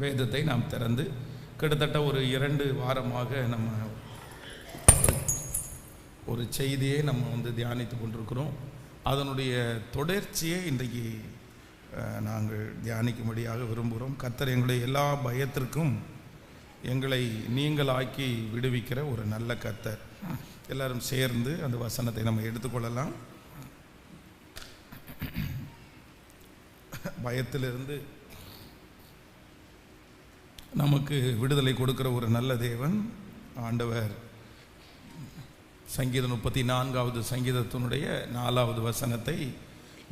வேதத்தை நாம் திறந்து கிட்டத்தட்ட ஒரு 2 வாரமாக நம்ம ஒரு செய்தியை நம்ம தியானித்து கொண்டிருக்கிறோம். அதனுடைய தொடர்ச்சியை இன்றைக்கு நாங்கள் தியானிக்கும்படியாக விரும்புகிறோம். கர்த்தர் எங்களுடைய எல்லா பயத்திற்கும் எங்களை நீங்களாக்கி விடுவிக்கிற ஒரு நல்ல கர்த்தர். எல்லாரும் சேர்ந்து அந்த வசனத்தை நம்ம எடுத்துக்கொள்ளலாம். பயத்திலிருந்து நமக்கு விடுதலை கொடுக்கிற ஒரு நல்ல தேவன் ஆண்டவர். சங்கீதம் 34வது சங்கீதத்தினுடைய 4வது வசனத்தை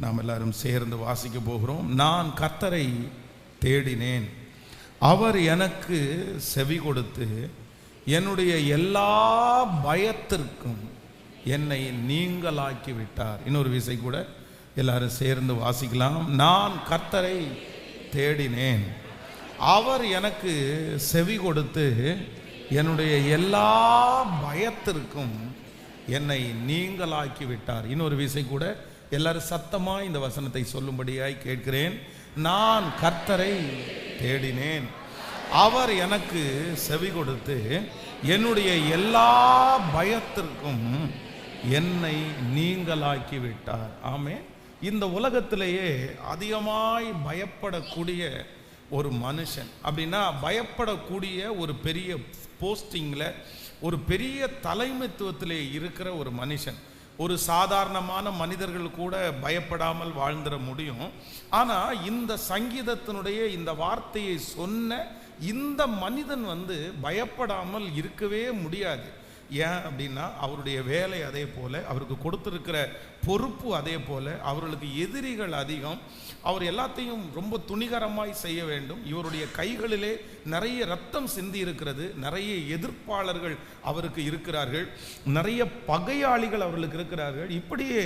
நாம் எல்லாரும் சேர்ந்து வாசிக்க போகிறோம். நான் கர்த்தரை தேடினேன், அவர் எனக்கு செவி கொடுத்து என்னுடைய எல்லா பயத்திற்கும் என்னை நீங்களாக்கி விட்டார். இன்னொரு விசை கூட எல்லாரும் சேர்ந்து வாசிக்கலாம். நான் கர்த்தரை தேடினேன், அவர் எனக்கு செவி கொடுத்து என்னுடைய எல்லா பயத்திற்கும் என்னை நீங்களாக்கி விட்டார். இன்னொரு விசை கூட எல்லாரும் சத்தமாக இந்த வசனத்தை சொல்லும்படியாய் கேட்கிறேன். நான் கர்த்தரை தேடினேன், அவர் எனக்கு செவி கொடுத்து என்னுடைய எல்லா பயத்திற்கும் என்னை நீங்களாக்கி விட்டார். ஆமென். இந்த உலகத்திலேயே அதிகமாய் பயப்படக்கூடிய ஒரு மனுஷன் அப்படின்னா, பயப்படக்கூடிய ஒரு பெரிய போஸ்டிங்கில் ஒரு பெரிய தலைமைத்துவத்திலே இருக்கிற ஒரு மனுஷன். ஒரு சாதாரணமான மனிதர்கள் கூட பயப்படாமல் வாழ்ந்துட முடியும். ஆனால் இந்த சங்கீதத்தினுடைய இந்த வார்த்தையை சொன்ன இந்த மனிதன் பயப்படாமல் இருக்கவே முடியாது. ஏன் அப்படின்னா, அவருடைய வேலை அதே போல், அவருக்கு கொடுத்துருக்கிற பொறுப்பு அதே போல், அவர்களுக்கு எதிரிகள் அதிகம். அவர் எல்லாத்தையும் ரொம்ப துணிகரமாய் செய்ய வேண்டும். இவருடைய கைகளிலே நிறைய ரத்தம் சிந்தி இருக்கிறது, நிறைய எதிர்ப்பாளர்கள் அவருக்கு இருக்கிறார்கள், நிறைய பகையாளிகள் அவர்களுக்கு இருக்கிறார்கள். இப்படியே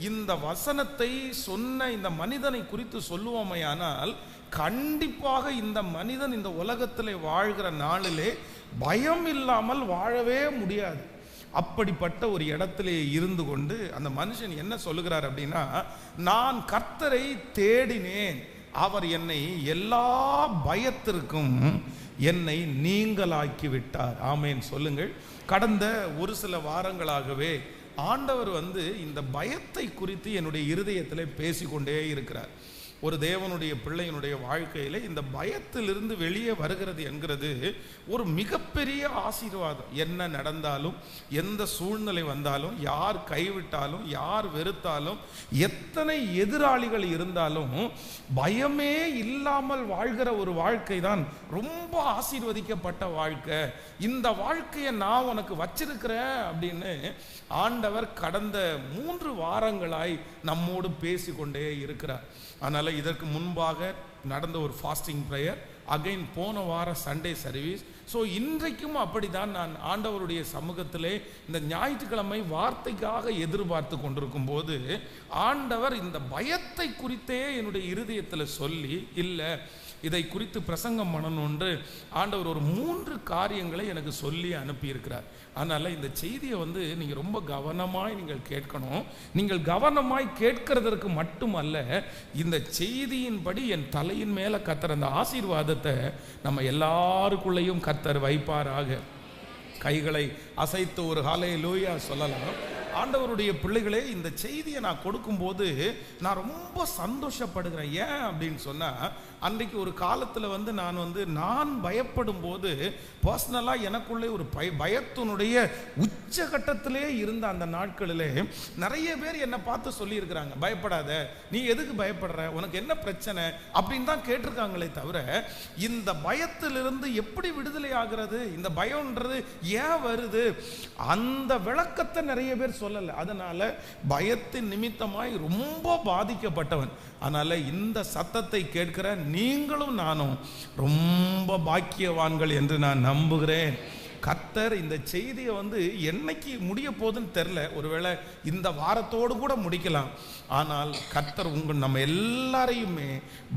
இந்த வசனத்தை சொன்ன இந்த மனிதனை குறித்து சொல்லுவோமையானால், கண்டிப்பாக இந்த மனிதன் இந்த உலகத்தில் வாழ்கிற நாளிலே பயம் இல்லாமல் வாழவே முடியாது. அப்படிப்பட்ட ஒரு இடத்திலே இருந்து கொண்டு அந்த மனுஷன் என்ன சொல்லுகிறார் அப்படின்னா, நான் கர்த்தரை தேடினேன், அவர் என்னை எல்லா பயத்திற்கும் என்னை நீங்களாக்கி விட்டார். ஆமேன் சொல்லுங்கள். கடந்த ஒரு சில வாரங்களாகவே ஆண்டவர் இந்த பயத்தை குறித்து என்னுடைய இருதயத்தில் பேசிக்கொண்டே இருக்கிறார். ஒரு தேவனுடைய பிள்ளையினுடைய வாழ்க்கையில் இந்த பயத்திலிருந்து வெளியே வருகிறது என்கிறது ஒரு மிகப்பெரிய ஆசீர்வாதம். என்ன நடந்தாலும், எந்த சூழ்நிலை வந்தாலும், யார் கைவிட்டாலும், யார் வெறுத்தாலும், எத்தனை எதிராளிகள் இருந்தாலும் பயமே இல்லாமல் வாழ்கிற ஒரு வாழ்க்கை தான் ரொம்ப ஆசீர்வதிக்கப்பட்ட வாழ்க்கை. இந்த வாழ்க்கையை நான் உனக்கு வச்சிருக்கிறேன் அப்படின்னு ஆண்டவர் கடந்த 3 வாரங்களாய் நம்மோடு பேசிக்கொண்டே இருக்கிறார். அதனால் இதற்கு முன்பாக நடந்த ஒரு ஃபாஸ்டிங் ப்ரேயர், அகைன் போன வார சண்டே சர்வீஸ். ஸோ இன்றைக்கும் அப்படி தான் நான் ஆண்டவருடைய சமூகத்திலே இந்த ஞாயிற்றுக்கிழமை வார்த்தைக்காக எதிர்பார்த்து கொண்டிருக்கும் போது ஆண்டவர் இந்த பயத்தை குறித்தே என்னுடைய இருதயத்தில் சொல்லி, இல்லை இதை குறித்து பிரசங்கம் பண்ணணுன்று ஆண்டவர் ஒரு 3 காரியங்களை எனக்கு சொல்லி அனுப்பியிருக்கிறார். அதனால் இந்த செய்தியை நீங்கள் ரொம்ப கவனமாய் நீங்கள் கேட்கணும். நீங்கள் கவனமாய் கேட்கறதற்கு மட்டுமல்ல, இந்த செய்தியின்படி என் தலையின் மேலே கர்த்தர் அந்த ஆசீர்வாதத்தை நம்ம எல்லாருக்குள்ளேயும் கர்த்தர் வைப்பாராக. கைகளை அசைத்து ஒரு ஹல்லேலூயா சொல்லலாம். ஆண்டவருடைய பிள்ளைகளே, இந்த செய்தியை நான் கொடுக்கும்போது நான் ரொம்ப சந்தோஷப்படுகிறேன். ஏன் அப்படின்னு சொன்னால், அன்றைக்கு ஒரு காலத்தில் நான் பயப்படும் போது பர்சனலாக எனக்குள்ளே ஒரு பயத்தினுடைய உச்சகட்டத்திலே இருந்த அந்த நாட்களிலே நிறைய பேர் என்னை பார்த்து சொல்லியிருக்கிறாங்க, பயப்படாத, நீ எதுக்கு பயப்படுற, உனக்கு என்ன பிரச்சனை அப்படின்னு தான் கேட்டிருக்காங்களே தவிர, இந்த பயத்திலிருந்து எப்படி விடுதலை ஆகிறது, இந்த பயம்ன்றது ஏன் வருது, அந்த விளக்கத்தை நிறைய பேர் சொல்லலை. அதனால பயத்தின் நிமித்தமாய் ரொம்ப பாதிக்கப்பட்டவன். அதனால இந்த சத்தத்தை கேட்கிற நீங்களும் நானும் ரொம்ப பாக்கியவான்கள் என்று நான் நம்புகிறேன். கர்த்தர் இந்த செய்தியை என்னைக்கு முடிய போதுன்னு தெரில, ஒருவேளை இந்த வாரத்தோடு கூட முடிக்கலாம். ஆனால் கர்த்தர் நம்ம எல்லாரையுமே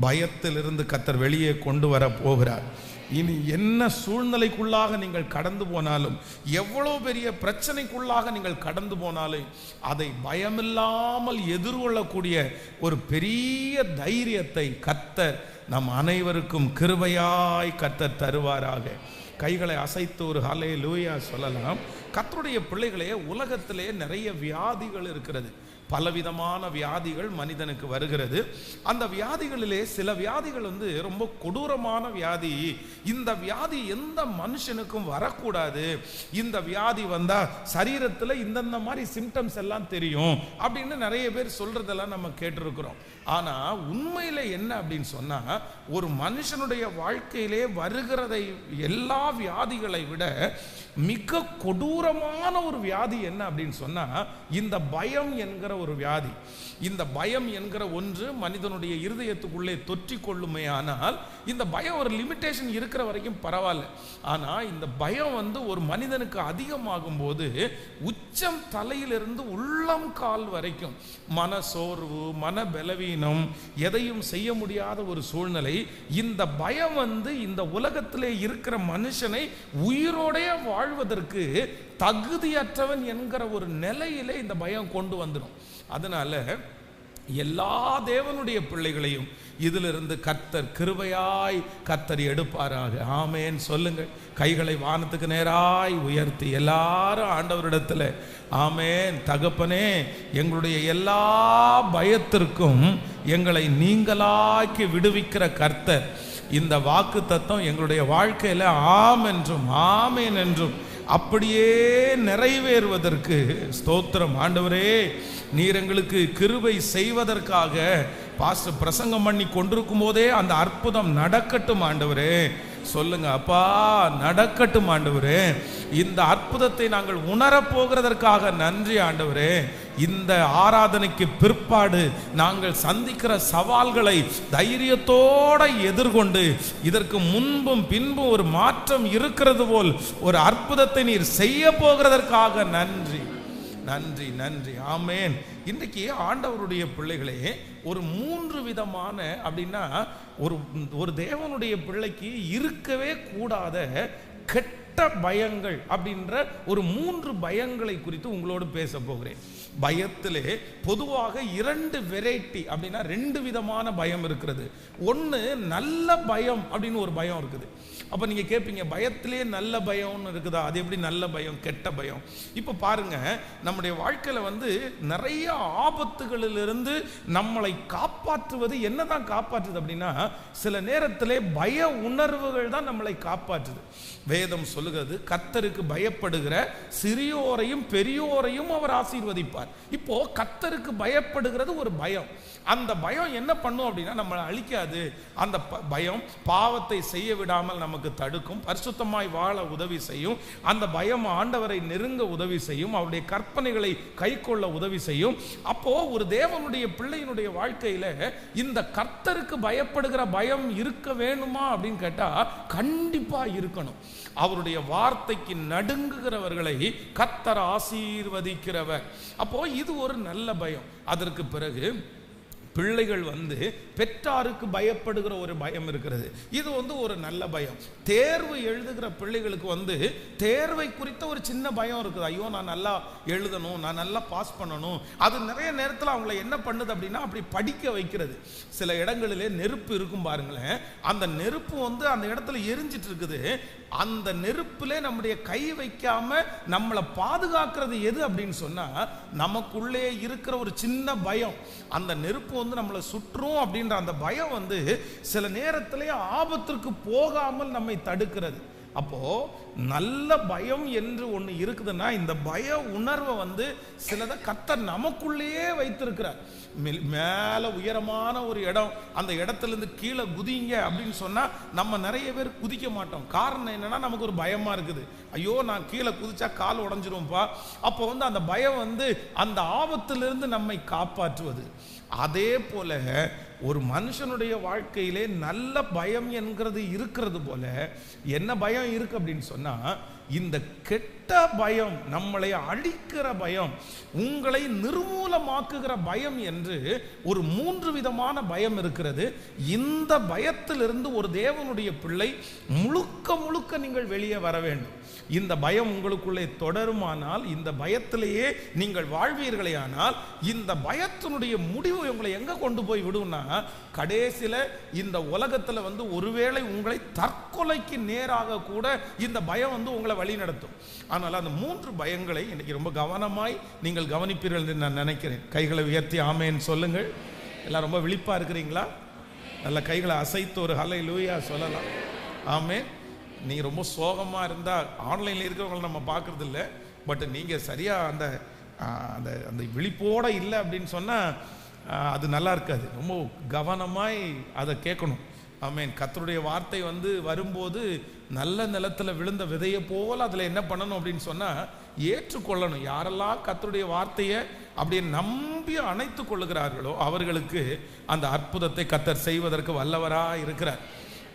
பயத்திலிருந்து கர்த்தர் வெளியே கொண்டு வர போகிறார். இனி என்ன சூழ்நிலைக்குள்ளாக நீங்கள் கடந்து போனாலும், எவ்வளவு பெரிய பிரச்சனைக்குள்ளாக நீங்கள் கடந்து போனாலும், அதை பயமில்லாமல் எதிர்கொள்ளக்கூடிய ஒரு பெரிய தைரியத்தை கர்த்தர் நம் அனைவருக்கும் கிருபையாய் கர்த்தர் தருவாராக. கைகளை அசைத்து ஒரு ஹல்லேலூயா சொல்லலாம். கர்த்தருடைய பிள்ளைகளே, உலகத்திலே நிறைய வியாதிகள் இருக்கிறது. பலவிதமான வியாதிகள் மனிதனுக்கு வருகிறது. அந்த வியாதிகளிலே சில வியாதிகள் ரொம்ப கொடூரமான வியாதி. இந்த வியாதி எந்த மனுஷனுக்கும் வரக்கூடாது. இந்த வியாதி வந்தா சரீரத்தில் இந்தந்த மாதிரி சிம்டம்ஸ் எல்லாம் தெரியும் அப்படின்னு நிறைய பேர் சொல்றதெல்லாம் நம்ம கேட்டிருக்கிறோம். ஆனா உண்மையில என்ன அப்படின்னு சொன்னா, ஒரு மனுஷனுடைய வாழ்க்கையிலே வருகிறதை எல்லா வியாதிகளை விட மிக கொடூரமான ஒரு வியாதி என்ன அப்படின்னு சொன்னா, இந்த பயம் என்கிற ஒரு வியாதி. இந்த பயம் என்கிற ஒன்று மனிதனுடைய இருதயத்துக்குள்ளே தொற்றி கொள்ளுமே. ஆனால் இந்த பயம் ஒரு லிமிட்டேஷன் இருக்கிற வரைக்கும் பரவாயில்ல. ஆனா இந்த பயம் ஒரு மனிதனுக்கு அதிகமாகும் போது உச்சம் தலையிலிருந்து உள்ளம் கால் வரைக்கும் மன சோர்வு, மன பலவீனம், எதையும் செய்ய முடியாத ஒரு சூழ்நிலை. இந்த பயம் இந்த உலகத்திலே இருக்கிற மனுஷனை உயிரோடைய வாழ்வதற்கு தகுதியற்றவன் என்கிற ஒரு நிலையிலே இந்த பயம் கொண்டு வந்துடும். அதனால எல்லா தேவனுடைய பிள்ளைகளையும் இதிலிருந்து கர்த்தர் கிருபையாய் கர்த்தர் எடுப்பாராக. ஆமேன் சொல்லுங்கள். கைகளை வானத்துக்கு நேராய் உயர்த்தி எல்லாரும் ஆண்டவரிடத்தில் ஆமேன். தகப்பனே, எங்களுடைய எல்லா பயத்திற்கும் எங்களை நீங்களாக்கி விடுவிக்கிற கர்த்தர், இந்த வாக்கு தத்தம் எங்களுடைய வாழ்க்கையில் ஆம் என்றும் ஆமேன் என்றும் அப்படியே நிறைவேறுவதற்கு ஸ்தோத்திரம். ஆண்டவரே, நீர் எங்களுக்கு கிருபை செய்வதற்காக பாஸ்டர் பிரசங்கம் பண்ணி கொண்டிருக்கும் போதே அந்த அற்புதம் நடக்கட்டும் ஆண்டவரே. சொல்லுங்க அப்பா, நடக்கட்டும் ஆண்டவரே. இந்த அற்புதத்தை நாங்கள் உணரப்போகிறதற்காக நன்றி ஆண்டவரே. இந்த ஆராதனைக்கு பிற்பாடு நாங்கள் சந்திக்கிற சவால்களை தைரியத்தோடு எதிர்கொண்டு, இதற்கு முன்பும் பின்பும் ஒரு மாற்றம் இருக்கிறது போல் ஒரு அற்புதத்தை நீர் செய்ய போகிறதற்காக நன்றி நன்றி நன்றி. ஆமேன். இன்றைக்கு ஆண்டவருடைய பிள்ளைகளே, ஒரு 3 விதமான அப்படின்னா ஒரு தேவனுடைய பிள்ளைக்கு இருக்கவே கூடாத கெட்ட பயங்கள் அப்படின்ற ஒரு 3 பயங்களை குறித்து உங்களோடு பேச போகிறேன். பயத்திலே பொதுவாக 2 வெரைட்டி அப்படின்னா 2 விதமான பயம் இருக்கிறது. ஒன்று நல்ல பயம் அப்படின்னு ஒரு பயம் இருக்குது. அப்போ நீங்கள் கேட்பீங்க, பயத்திலே நல்ல பயம்னு இருக்குதா? அது எப்படி நல்ல பயம் கெட்ட பயம்? இப்போ பாருங்க, நம்முடைய வாழ்க்கையில் நிறைய ஆபத்துகளிலிருந்து நம்மளை காப்பாற்றுவது என்னதான் காப்பாற்றுது அப்படின்னா, சில நேரத்திலே பய உணர்வுகள் தான் நம்மளை காப்பாற்றுது. வேதம் சொல்லுகிறது, கர்த்தருக்கு பயப்படுகிற சிறியோரையும் பெரியோரையும் அவர் ஆசீர்வதிப்பார். இப்போ கர்த்தருக்கு பயப்படுகிறது ஒரு பயம். அந்த பயம் என்ன பண்ணும் அப்படின்னா, நம்மளை அழிக்காது. அந்த பயம் பாவத்தை செய்ய விடாமல் நமக்கு தடுக்கும், பரிசுத்தமாய் வாழ உதவி செய்யும். அந்த பயம் ஆண்டவரை நெருங்க உதவி செய்யும், அவருடைய கற்பனைகளை கை கொள்ள உதவி செய்யும். அப்போ ஒரு தேவனுடைய பிள்ளையினுடைய வாழ்க்கையில இந்த கர்த்தருக்கு பயப்படுகிற பயம் இருக்க வேணுமா அப்படின்னு கேட்டா, கண்டிப்பா இருக்கணும். அவருடைய வார்த்தைக்கு நடுங்குகிறவர்களை கர்த்தர் ஆசீர்வதிக்கிறவர். அப்போ இது ஒரு நல்ல பயம். அதற்கு பிறகு பிள்ளைகள் பெற்றாருக்கு பயப்படுகிற ஒரு பயம் இருக்கிறது. இது ஒரு நல்ல பயம். தேர்வு எழுதுகிற பிள்ளைகளுக்கு தேர்வை குறித்த ஒரு சின்ன பயம் இருக்குது. ஐயோ, நான் நல்லா எழுதணும், நான் நல்லா பாஸ் பண்ணணும். அது நிறைய நேரத்தில் அவங்கள என்ன பண்ணுது அப்படின்னா, அப்படி படிக்க வைக்கிறது. சில இடங்களிலே நெருப்பு இருக்கும் பாருங்களேன், அந்த நெருப்பு அந்த இடத்துல எரிஞ்சிட்டு இருக்குது. அந்த நெருப்பிலே நம்முடைய கை வைக்காம நம்மளை பாதுகாக்கிறது எது அப்படின்னு சொன்னா, நமக்குள்ளே இருக்கிற ஒரு சின்ன பயம். அந்த நெருப்பு நம்மளை சுற்றும் அப்படின்ற அந்த பயம் சில நேரத்திலே ஆபத்திற்கு போகாமல் நம்மை தடுக்கிறது. அப்போ நல்ல பயம் என்று ஒன்று இருக்குதுன்னா, இந்த பய உணர்வை சிலதை கர்த்தர் நமக்குள்ளேயே வைத்திருக்கிறார். மேல உயரமான ஒரு இடம், அந்த இடத்துல இருந்து கீழே குதிங்க அப்படின்னு சொன்னா நம்ம நிறைய பேர் குதிக்க மாட்டோம். காரணம் என்னன்னா, நமக்கு ஒரு பயமா இருக்குது. ஐயோ, நான் கீழே குதிச்சா கால் உடஞ்சிரும்பா. அப்போ அந்த பயம் அந்த ஆபத்திலிருந்து நம்மை காப்பாற்றுவது. அதே போல ஒரு மனுஷனுடைய வாழ்க்கையிலே நல்ல பயம் என்கிறது இருக்கிறது போல, என்ன பயம் இருக்கு அப்படின்னு சொன்னா, இந்த கெட்ட பயம், நம்மளை அழிக்கிற பயம், உங்களை நிர்மூலமாக்குகிற பயம் என்று ஒரு 3 விதமான பயம் இருக்கிறது. இந்த பயத்திலிருந்து ஒரு தேவனுடைய பிள்ளை முழுக்க முழுக்க நீங்கள் வெளியே வர வேண்டும். இந்த பயம் உங்களுக்குள்ளே தொடருமானால், இந்த பயத்திலேயே நீங்கள் வாழ்வீர்களே ஆனால், இந்த பயத்தினுடைய முடிவு உங்களை எங்க கொண்டு போய் விடும்னா, கடைசியில இந்த உலகத்துல ஒருவேளை உங்களை தற்கொலைக்கு நேராக கூட இந்த பயம் உங்களை வழி நடத்தும். ஆனால் அந்த 3 பயங்களை இன்னைக்கு ரொம்ப கவனமாய் நீங்கள் கவனிப்பீர்கள் என்று நான் நினைக்கிறேன். கைகளை உயர்த்தி ஆமேன் சொல்லுங்கள். எல்லாம் ரொம்ப விழிப்பா இருக்கிறீங்களா? நல்ல கைகளை அசைத்து ஒரு ஹல்லேலூயா சொல்லலாம். ஆமேன். நீங்கள் ரொம்ப சோகமாக இருந்தால் ஆன்லைனில் இருக்கிறவங்களை நம்ம பார்க்குறது இல்லை. பட் நீங்கள் சரியாக அந்த அந்த அந்த விழிப்போடு இல்லை அப்படின்னு சொன்னால் அது நல்லா இருக்காது. ரொம்ப கவனமாய் அதை கேட்கணும். ஆமேன். கர்த்தருடைய வார்த்தை வரும்போது நல்ல நிலத்தில் விழுந்த விதையை போல் அதில் என்ன பண்ணணும் அப்படின்னு சொன்னால் ஏற்றுக்கொள்ளணும். யாரெல்லாம் கர்த்தருடைய வார்த்தையை அப்படியே நம்பி அணைத்து கொள்ளுகிறார்களோ அவர்களுக்கு அந்த அற்புதத்தை கர்த்தர் செய்வதற்கு வல்லவராக இருக்கிறார்.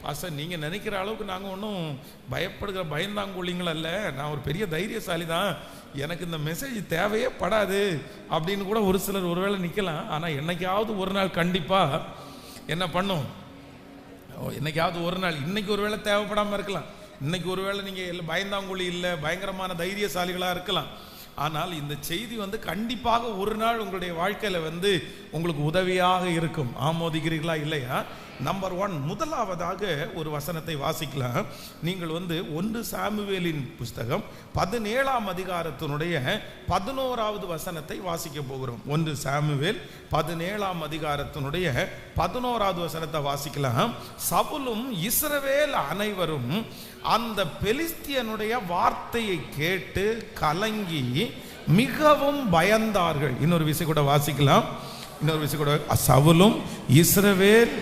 பாஸ்டர், நீங்கள் நினைக்கிற அளவுக்கு நாங்கள் ஒன்றும் பயப்படுகிற பயந்தாங்குள்ளிங்கள் அல்ல. நான் ஒரு பெரிய தைரியசாலி தான். எனக்கு இந்த மெசேஜ் தேவையே படாது அப்படின்னு கூட ஒரு சிலர் ஒருவேளை நிற்கலாம். ஆனால் என்னைக்காவது ஒரு நாள் கண்டிப்பாக என்ன பண்ணும்? என்னைக்காவது ஒரு நாள், இன்னைக்கு ஒருவேளை தேவைப்படாமல் இருக்கலாம். இன்னைக்கு ஒருவேளை நீங்கள் பயந்தாங்குள்ளி இல்லை, பயங்கரமான தைரியசாலிகளாக இருக்கலாம். ஆனால் இந்த செய்தி கண்டிப்பாக ஒரு நாள் உங்களுடைய வாழ்க்கையில் உங்களுக்கு உதவியாக இருக்கும். ஆமோதிக்கிறீர்களா இல்லையா? நம்பர் 1, முதலாவதாக ஒரு வசனத்தை வாசிக்கலாம். நீங்கள் 1 சாமுவேலின் புஸ்தகம் 17ஆம் அதிகாரத்தினுடைய 11வது வசனத்தை வாசிக்க போகிறோம். 1 சாமுவேல் 17ஆம் அதிகாரத்தினுடைய 11வது வசனத்தை வாசிக்கலாம். சவுலும் இஸ்ரவேல் அனைவரும் அந்த பெலிஸ்தியனுடைய வார்த்தையை கேட்டு கலங்கி மிகவும் பயந்தார்கள். இன்னொரு விஷயம் கூட வாசிக்கலாம். இன்னொரு விஷயம் கூட, சவுலும் இஸ்ரவேல்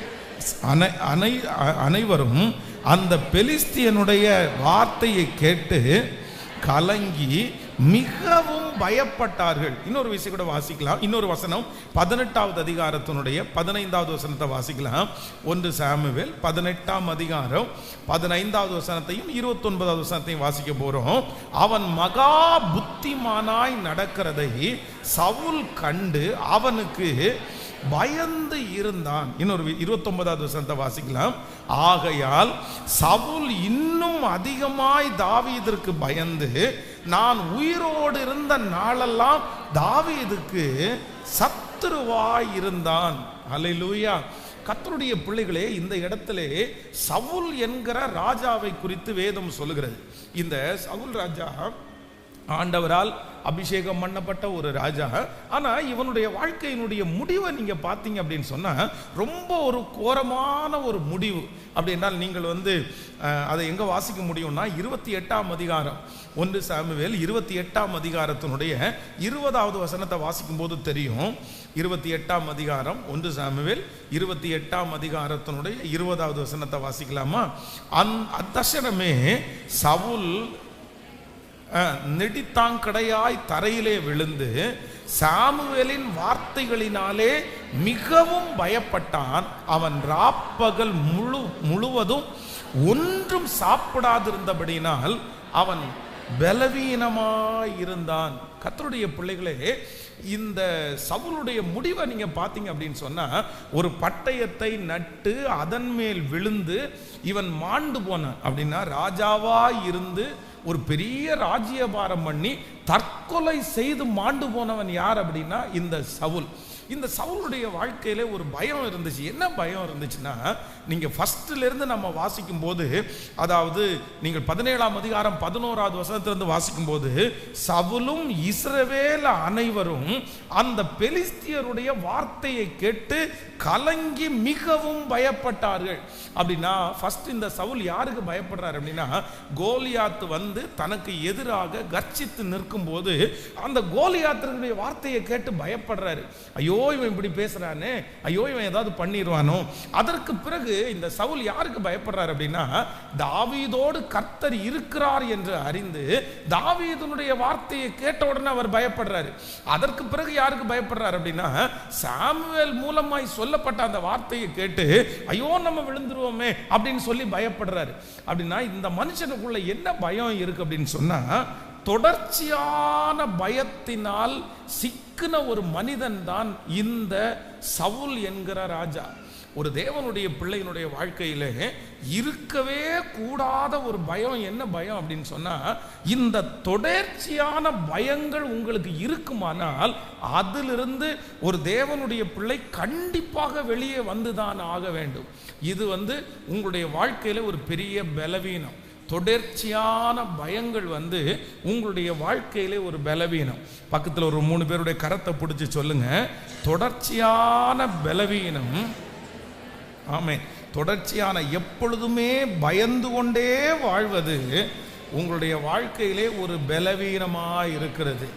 அனைவரும் அந்த பெலிஸ்தியனுடைய வார்த்தையை கேட்டு கலங்கி மிகவும் பயப்பட்டார்கள். இன்னொரு விஷயம் கூட வாசிக்கலாம். இன்னொரு வசனம் 18வது அதிகாரத்தினுடைய 15வது வசனத்தை வாசிக்கலாம். 1 சாமுவேல் 18ஆம் அதிகாரம் 15வது வசனத்தையும் 29வது வசனத்தையும் வாசிக்க போறோம். அவன் மகா புத்திமானாய் நடக்கிறதை சவுல் கண்டு அவனுக்கு பயந்து இருந்தான். இன்னொரு 29வது வசனத்தை வாசிக்கலாம். ஆகையால் சவுல் இன்னும் அதிகமாய் தாவீதுக்கு பயந்து நான் உயிரோடு இருந்த நாளெல்லாம் தாவீதுக்கு சத்துருவாய் இருந்தான். அல்லேலூயா. கர்த்தருடைய பிள்ளைகளே, இந்த இடத்திலே சவுல் என்கிற ராஜாவை குறித்து வேதம் சொல்லுகிறது. இந்த சவுல் ராஜா ஆண்டவரால் அபிஷேகம் பண்ணப்பட்ட ஒரு ராஜா. ஆனால் இவனுடைய வாழ்க்கையினுடைய முடிவை நீங்கள் பார்த்தீங்க அப்படின்னு சொன்னால் ரொம்ப ஒரு கோரமான ஒரு முடிவு. அப்படி என்றால் நீங்கள் அதை எங்கே வாசிக்க முடியும்னா 28ஆம் அதிகாரம் 1 சாமுவேல் 28ஆம் அதிகாரத்தினுடைய 20வது வசனத்தை வாசிக்கும் போது தெரியும். 28ஆம் அதிகாரம் 1 சாமுவேல் 28ஆம் அதிகாரத்தினுடைய 20வது வசனத்தை வாசிக்கலாமா? அத்தசனமே சவுல் நெடித்தாங்கடையாய் தரையிலே விழுந்து சாமுவேலின் வார்த்தைகளினாலே மிகவும் பயப்பட்டான். அவன் ராப்பகல் முழுவதும் ஒன்றும் சாப்பிடாதிருந்தபடியினால் அவன் பலவீனமாயிருந்தான். கர்த்தருடைய பிள்ளைகளே, இந்த சவுலுடைய முடிவை நீங்க பார்த்தீங்க அப்படின்னு சொன்னா, ஒரு பட்டயத்தை நட்டு அதன் மேல் விழுந்து இவன் மாண்டு போனான். அப்படின்னா ராஜாவா இருந்து ஒரு பெரிய ராஜ்யபாரம் பண்ணி தற்கொலை செய்து மாண்டு போனவன் யார் அப்படின்னா இந்த சவுல். இந்த சவுலுடைய வாழ்க்கையில ஒரு பயம் இருந்துச்சு. என்ன பயம் இருந்துச்சுன்னா, நீங்க ஃபர்ஸ்ட்ல இருந்து நம்ம வாசிக்கும் போது, அதாவது நீங்கள் 17ஆம் அதிகாரம் 11வது வசனத்திலிருந்து வாசிக்கும் போது, சவுலும் இஸ்ரவேல் அனைவரும் அந்த பெலிஸ்தியருடைய வார்த்தையை கேட்டு கலங்கி மிகவும் பயப்பட்டார்கள். அப்படின்னா ஃபர்ஸ்ட் இந்த சவுல் யாருக்கு பயப்படுறாரு அப்படின்னா, கோலியாத்து தனக்கு எதிராக கர்ஜித்து நிற்கும் போது அந்த கோலியாத்தினுடைய வார்த்தையை கேட்டு பயப்படுறாரு. ஐயோ, ஐயோ இவன் இப்படி பேசுறானே, ஐயோ இவன் ஏதாவது பண்ணிடுவானோ. அதற்கு பிறகு இந்த சவுல் யாருக்கு பயப்படுறார் அப்படின்னா, தாவீதோடு கர்த்தர் இருக்கிறார் என்று அறிந்து தாவீதுனுடைய வார்த்தையை கேட்ட உடனே அவர் பயப்படுறாரு. அதற்கு பிறகு யாருக்கு பயப்படுறார் அப்படின்னா, சாமுவேல் மூலமாய் சொல்லப்பட்ட அந்த வார்த்தையை கேட்டு ஐயோ நம்ம விழுந்துருவோமே அப்படின்னு சொல்லி பயப்படுறாரு. அப்படின்னா இந்த மனுஷனுக்குள்ள என்ன பயம் இருக்கு அப்படின்னு சொன்னா, தொடர்ச்சியான பயத்தினால் சிக்கின ஒரு மனிதன் தான் இந்த சவுல் என்கிற ராஜா. ஒரு தேவனுடைய பிள்ளையினுடைய வாழ்க்கையில இருக்கவே கூடாத ஒரு பயம். என்ன பயம் அப்படின்னு சொன்னா, இந்த தொடர்ச்சியான பயங்கள் உங்களுக்கு இருக்குமானால் அதிலிருந்து ஒரு தேவனுடைய பிள்ளை கண்டிப்பாக வெளியே வந்துதான் ஆக வேண்டும். இது உங்களுடைய வாழ்க்கையில ஒரு பெரிய பலவீனம். தொடர்ச்சியான பயங்கள் உங்களுடைய வாழ்க்கையிலே ஒரு பலவீனம். பக்கத்தில் ஒரு 3 பேருடைய கரத்தை பிடிச்சி சொல்லுங்க, தொடர்ச்சியான பலவீனம். ஆமென். தொடர்ச்சியான எப்பொழுதுமே பயந்து கொண்டே வாழ்வது உங்களுடைய வாழ்க்கையிலே ஒரு பலவீனமாக இருக்கிறது.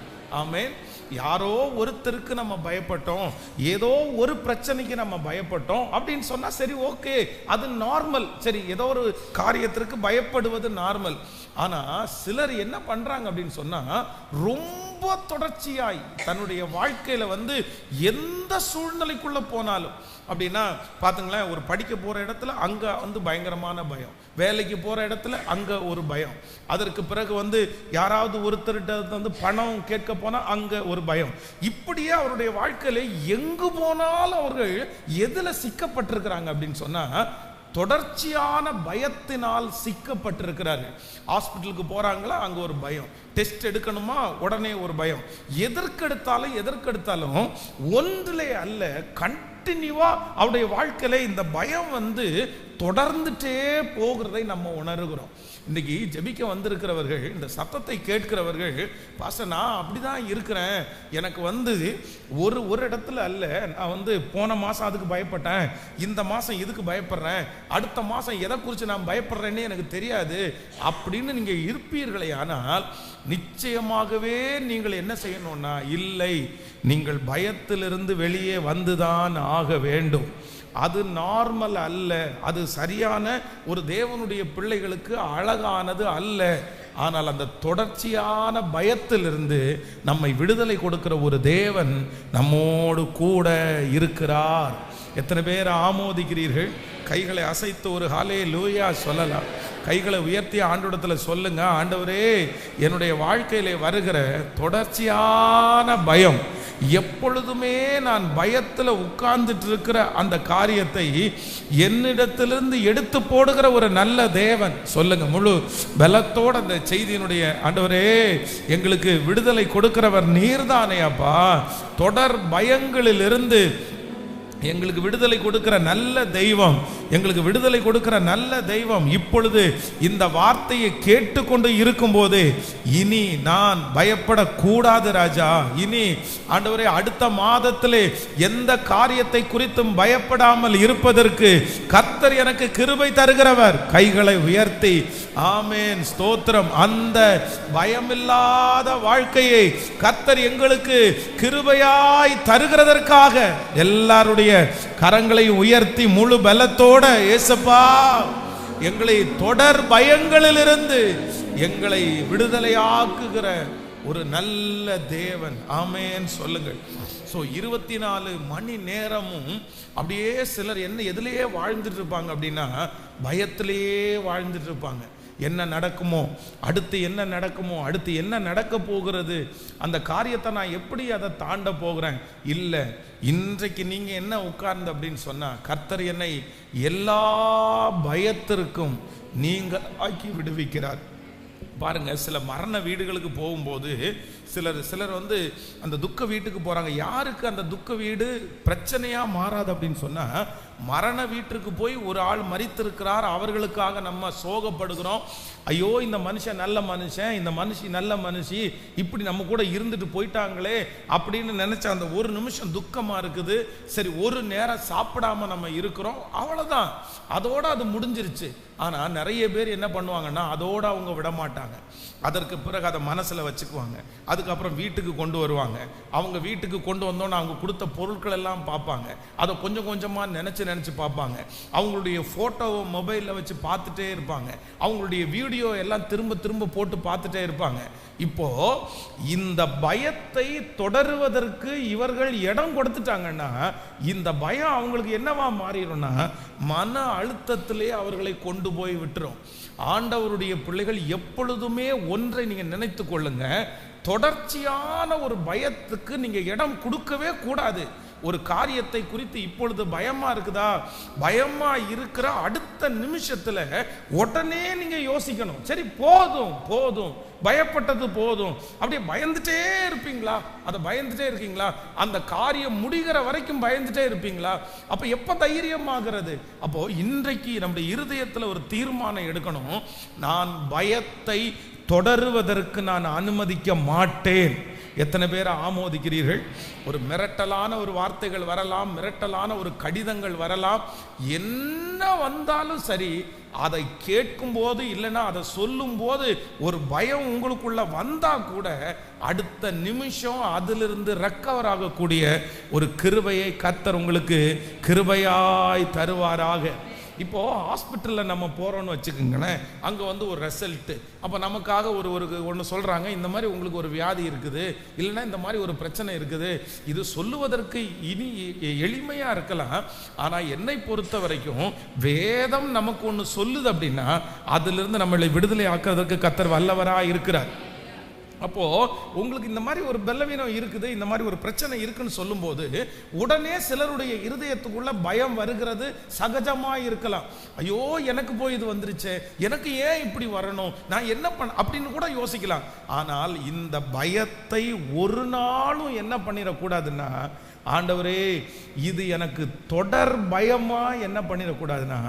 ஆமென். யாரோ ஒருத்தருக்கு நம்ம பயப்பட்டோம், ஏதோ ஒரு பிரச்சனைக்கு நம்ம பயப்பட்டோம் அப்படின்னு சொன்னா சரி, ஓகே, அது நார்மல். சரி, ஏதோ ஒரு காரியத்திற்கு பயப்படுவது நார்மல். ஆனா சிலர் என்ன பண்றாங்க அப்படின்னு சொன்னா, ரொம்ப தொடர்ச்சியாய் தன்னுடைய வாழ்க்கையில எந்த சூழ்நிலைக்குள்ள போனாலும், அப்படின்னா பாத்துங்களேன், ஒரு படிக்க போற இடத்துல அங்க பயங்கரமான பயம், வேலைக்கு போற இடத்துல அங்க ஒரு பயம், அதற்கு பிறகு யாராவது ஒருத்தர்கிட்ட பணம் கேட்க போனா அங்க ஒரு பயம். இப்படியே அவருடைய வாழ்க்கையில எங்கு போனாலும் அவர்கள் எதுல சிக்கப்பட்டிருக்கிறாங்க அப்படின்னு சொன்னா, தொடர்ச்சியான பயத்தினால் சிக்கப்பட்டிருக்கிறார்கள். ஹாஸ்பிட்டலுக்கு போறாங்களா, அங்க ஒரு பயம். டெஸ்ட் எடுக்கணுமா, உடனே ஒரு பயம். எதற்கெடுத்தாலும் ஒன்றிலே அல்ல, கண்டினியூவா அவருடைய வாழ்க்கையில இந்த பயம் தொடர்ந்துட்டே போகிறதை நம்ம உணர்கிறோம். இன்னைக்கு ஜெபிக்க வந்திருக்கிறவர்கள், இந்த சத்தத்தை கேட்கிறவர்கள், பாஸ்டர் நான் அப்படிதான் இருக்கிறேன், எனக்கு ஒரு இடத்துல அல்ல, நான் போன மாசம் அதுக்கு பயப்பட்டேன், இந்த மாசம் இதுக்கு பயப்படுறேன், அடுத்த மாசம் எதை குறித்து நான் பயப்படுறேன்னு எனக்கு தெரியாது அப்படின்னு நீங்க இருப்பீர்களே, ஆனால் நிச்சயமாகவே நீங்கள் என்ன செய்யணும்னா, இல்லை, நீங்கள் பயத்திலிருந்து வெளியே வந்துதான் ஆக வேண்டும். அது நார்மல் அல்ல, அது சரியான ஒரு தேவனுடைய பிள்ளைகளுக்கு அழகானது அல்ல. ஆனால் அந்த தொடர்ச்சியான பயத்திலிருந்து நம்மை விடுதலை கொடுக்கிற ஒரு தேவன் நம்மோடு கூட இருக்கிறார். எத்தனை பேர் ஆமோதிக்கிறீர்கள்? கைகளை அசைத்து ஒரு ஹல்லேலூயா சொல்லலாம். கைகளை உயர்த்தி ஆண்டவரிடத்துல சொல்லுங்க, ஆண்டவரே, என்னுடைய வாழ்க்கையிலே வருகிற தொடர்ச்சியான பயம், எப்பொழுதுமே நான் பயத்தில் உட்கார்ந்துட்டு இருக்கிற அந்த காரியத்தை என்னிடத்திலிருந்து எடுத்து போடுகிற ஒரு நல்ல தேவன். சொல்லுங்க முழு பலத்தோட அந்த செய்தியினுடைய, ஆண்டவரே எங்களுக்கு விடுதலை கொடுக்கிறவர் நீர்தானே அப்பா, தொடர் பயங்களிலிருந்து எங்களுக்கு விடுதலை கொடுக்கிற நல்ல தெய்வம், எங்களுக்கு விடுதலை கொடுக்கிற நல்ல தெய்வம் இப்பொழுது இந்த வார்த்தையை கேட்டுக்கொண்டு இருக்கும் போது, இனி நான் பயப்படக்கூடாது ராஜா, இனி ஆண்டவரே அடுத்த மாதத்திலே எந்த காரியத்தை குறித்தும் பயப்படாமல் இருப்பதற்கு கர்த்தர் எனக்கு கிருபை தருகிறவர். கைகளை உயர்த்தி ஆமென், ஸ்தோத்திரம். அந்த பயமில்லாத வாழ்க்கையை கர்த்தர் எங்களுக்கு கிருபையாய் தருகிறதற்காக எல்லாருடைய கரங்களை உயர்த்தி முழு பலத்தோட, இயேசுப்பா எங்களை தொடர் பயங்களிலிருந்து எங்களை விடுதலையாக்குகிற ஒரு நல்ல தேவன். ஆமென் சொல்லுங்கள். 24 மணி நேரமும் அப்படியே சிலர் எதிலேயே வாழ்ந்துட்டு இருப்பாங்க அப்படின்னா, பயத்திலேயே வாழ்ந்துட்டு இருப்பாங்க. என்ன நடக்குமோ, அடுத்து என்ன நடக்குமோ, அடுத்து என்ன நடக்க போகிறது, அந்த காரியத்தை நான் எப்படி அதை தாண்ட போகிறேன். இல்லை, இன்றைக்கு நீங்க என்ன உட்கார்ந்து அப்படின்னு சொன்னா, கர்த்தர் என்னை எல்லா பயத்திற்கும் நீங்கள் ஆக்கி விடுவிக்கிறார். பாருங்க, சில மரண வீடுகளுக்கு போகும்போது சிலர் அந்த துக்க வீட்டுக்கு போறாங்க. யாருக்கு அந்த துக்க வீடு பிரச்சனையா மாறாது அப்படின்னு சொன்னா, மரண வீட்டுக்கு போய் ஒரு ஆள் மரித்திருக்கிறார், அவர்களுக்காக நம்ம சோகப்படுகிறோம். ஐயோ இந்த மனுஷன் நல்ல மனுஷன், இந்த மனுஷி நல்ல மனுஷி, இப்படி நம்ம கூட இருந்துட்டு போயிட்டாங்களே அப்படின்னு நினைச்ச அந்த ஒரு நிமிஷம் துக்கமா இருக்குது. சரி, ஒரு நேரம் சாப்பிடாம நம்ம இருக்கிறோம், அவ்வளவுதான், அதோட அது முடிஞ்சிருச்சு. ஆனா நிறைய பேர் என்ன பண்ணுவாங்கன்னா, அதோட அவங்க விட மாட்டாங்க. மாட்டாங்க. அதற்கு பிறகு அதை மனசில் வச்சுக்குவாங்க. அதுக்கப்புறம் வீட்டுக்கு கொண்டு வருவாங்க. அவங்க வீட்டுக்கு கொண்டு வந்தோன்னு அவங்க கொடுத்த பொருட்கள் எல்லாம் பார்ப்பாங்க. அதை கொஞ்சம் கொஞ்சமாக நினச்சி பார்ப்பாங்க. அவங்களுடைய ஃபோட்டோவை மொபைலில் வச்சு பார்த்துட்டே இருப்பாங்க. அவங்களுடைய வீடியோ எல்லாம் திரும்ப போட்டு பார்த்துட்டே இருப்பாங்க. இப்போ இந்த பயத்தை தொடருவதற்கு இவர்கள் இடம் கொடுத்துட்டாங்கன்னா இந்த பயம் அவங்களுக்கு என்னவா மாறிடும்னா மன அழுத்தத்திலே அவர்களை கொண்டு போய் விட்டுரும். ஆண்டவருடைய பிள்ளைகள் எப்பொழுதுமே ஒன்றை நீங்க நினைத்து கொள்ளுங்க, தொடர்ச்சியான ஒரு பயத்துக்கு நீங்க இடம் கொடுக்கவே கூடாது. ஒரு காரியத்தை குறித்து இப்பொழுது பயமா இருக்குதா, பயமா இருக்கிற அடுத்த நிமிஷத்துல உடனே நீங்க யோசிக்கணும், சரி போதும் பயப்பட்டது போதும். அப்படியே பயந்துட்டே இருப்பீங்களா? அதை பயந்துட்டே இருக்கீங்களா? அந்த காரியம் முடிகிற வரைக்கும் பயந்துட்டே இருப்பீங்களா? அப்ப எப்ப தைரியமாகிறது? அப்போ இன்றைக்கு நம்முடைய இருதயத்துல ஒரு தீர்மானம் எடுக்கணும், நான் பயத்தை தொடருவதற்கு நான் அனுமதிக்க மாட்டேன். எத்தனை பேர் ஆமோதிக்கிறீர்கள்? ஒரு மிரட்டலான ஒரு வார்த்தைகள் வரலாம், மிரட்டலான ஒரு கடிதங்கள் வரலாம், என்ன வந்தாலும் சரி, அதை கேட்கும் போது இல்லைன்னா அதை சொல்லும் போது ஒரு பயம் உங்களுக்குள்ள வந்தா கூட அடுத்த நிமிஷம் அதிலிருந்து ரெக்கவர் ஆகக்கூடிய ஒரு கிருபையை கர்த்தர் உங்களுக்கு கிருபையாய் தருவாராக. இப்போ ஹாஸ்பிட்டலில் நம்ம போகிறோன்னு வச்சுக்கோங்களேன், அங்கே ஒரு ரிசல்ட்டு, அப்போ நமக்காக ஒன்று சொல்கிறாங்க, இந்த மாதிரி உங்களுக்கு ஒரு வியாதி இருக்குது, இல்லைன்னா இந்த மாதிரி ஒரு பிரச்சனை இருக்குது. இது சொல்லுவதற்கு இனி எளிமையாக இருக்கலாம், ஆனால் என்னை பொறுத்த வரைக்கும் வேதம் நமக்கு ஒன்று சொல்லுது அப்படின்னா அதிலிருந்து நம்மளை விடுதலை ஆக்குறதுக்கு கர்த்தர் வல்லவராக இருக்கிறார். அப்போ உங்களுக்கு இந்த மாதிரி ஒரு பலவீனம் இருக்குது, இந்த மாதிரி ஒரு பிரச்சனை இருக்குன்னு சொல்லும்போது உடனே சிலருடைய இருதயத்துக்குள்ள பயம் வருகிறது. சகஜமா இருக்கலாம், ஐயோ எனக்கு போய் இது வந்துருச்சு, எனக்கு ஏன் இப்படி வரணும், நான் என்ன பண்ண அப்படின்னு கூட யோசிக்கலாம். ஆனால் இந்த பயத்தை ஒரு நாளும் என்ன பண்ணிடக்கூடாதுன்னா, ஆண்டவரே இது எனக்கு தொடர் பயமா என்ன பண்ணிடக்கூடாதுன்னா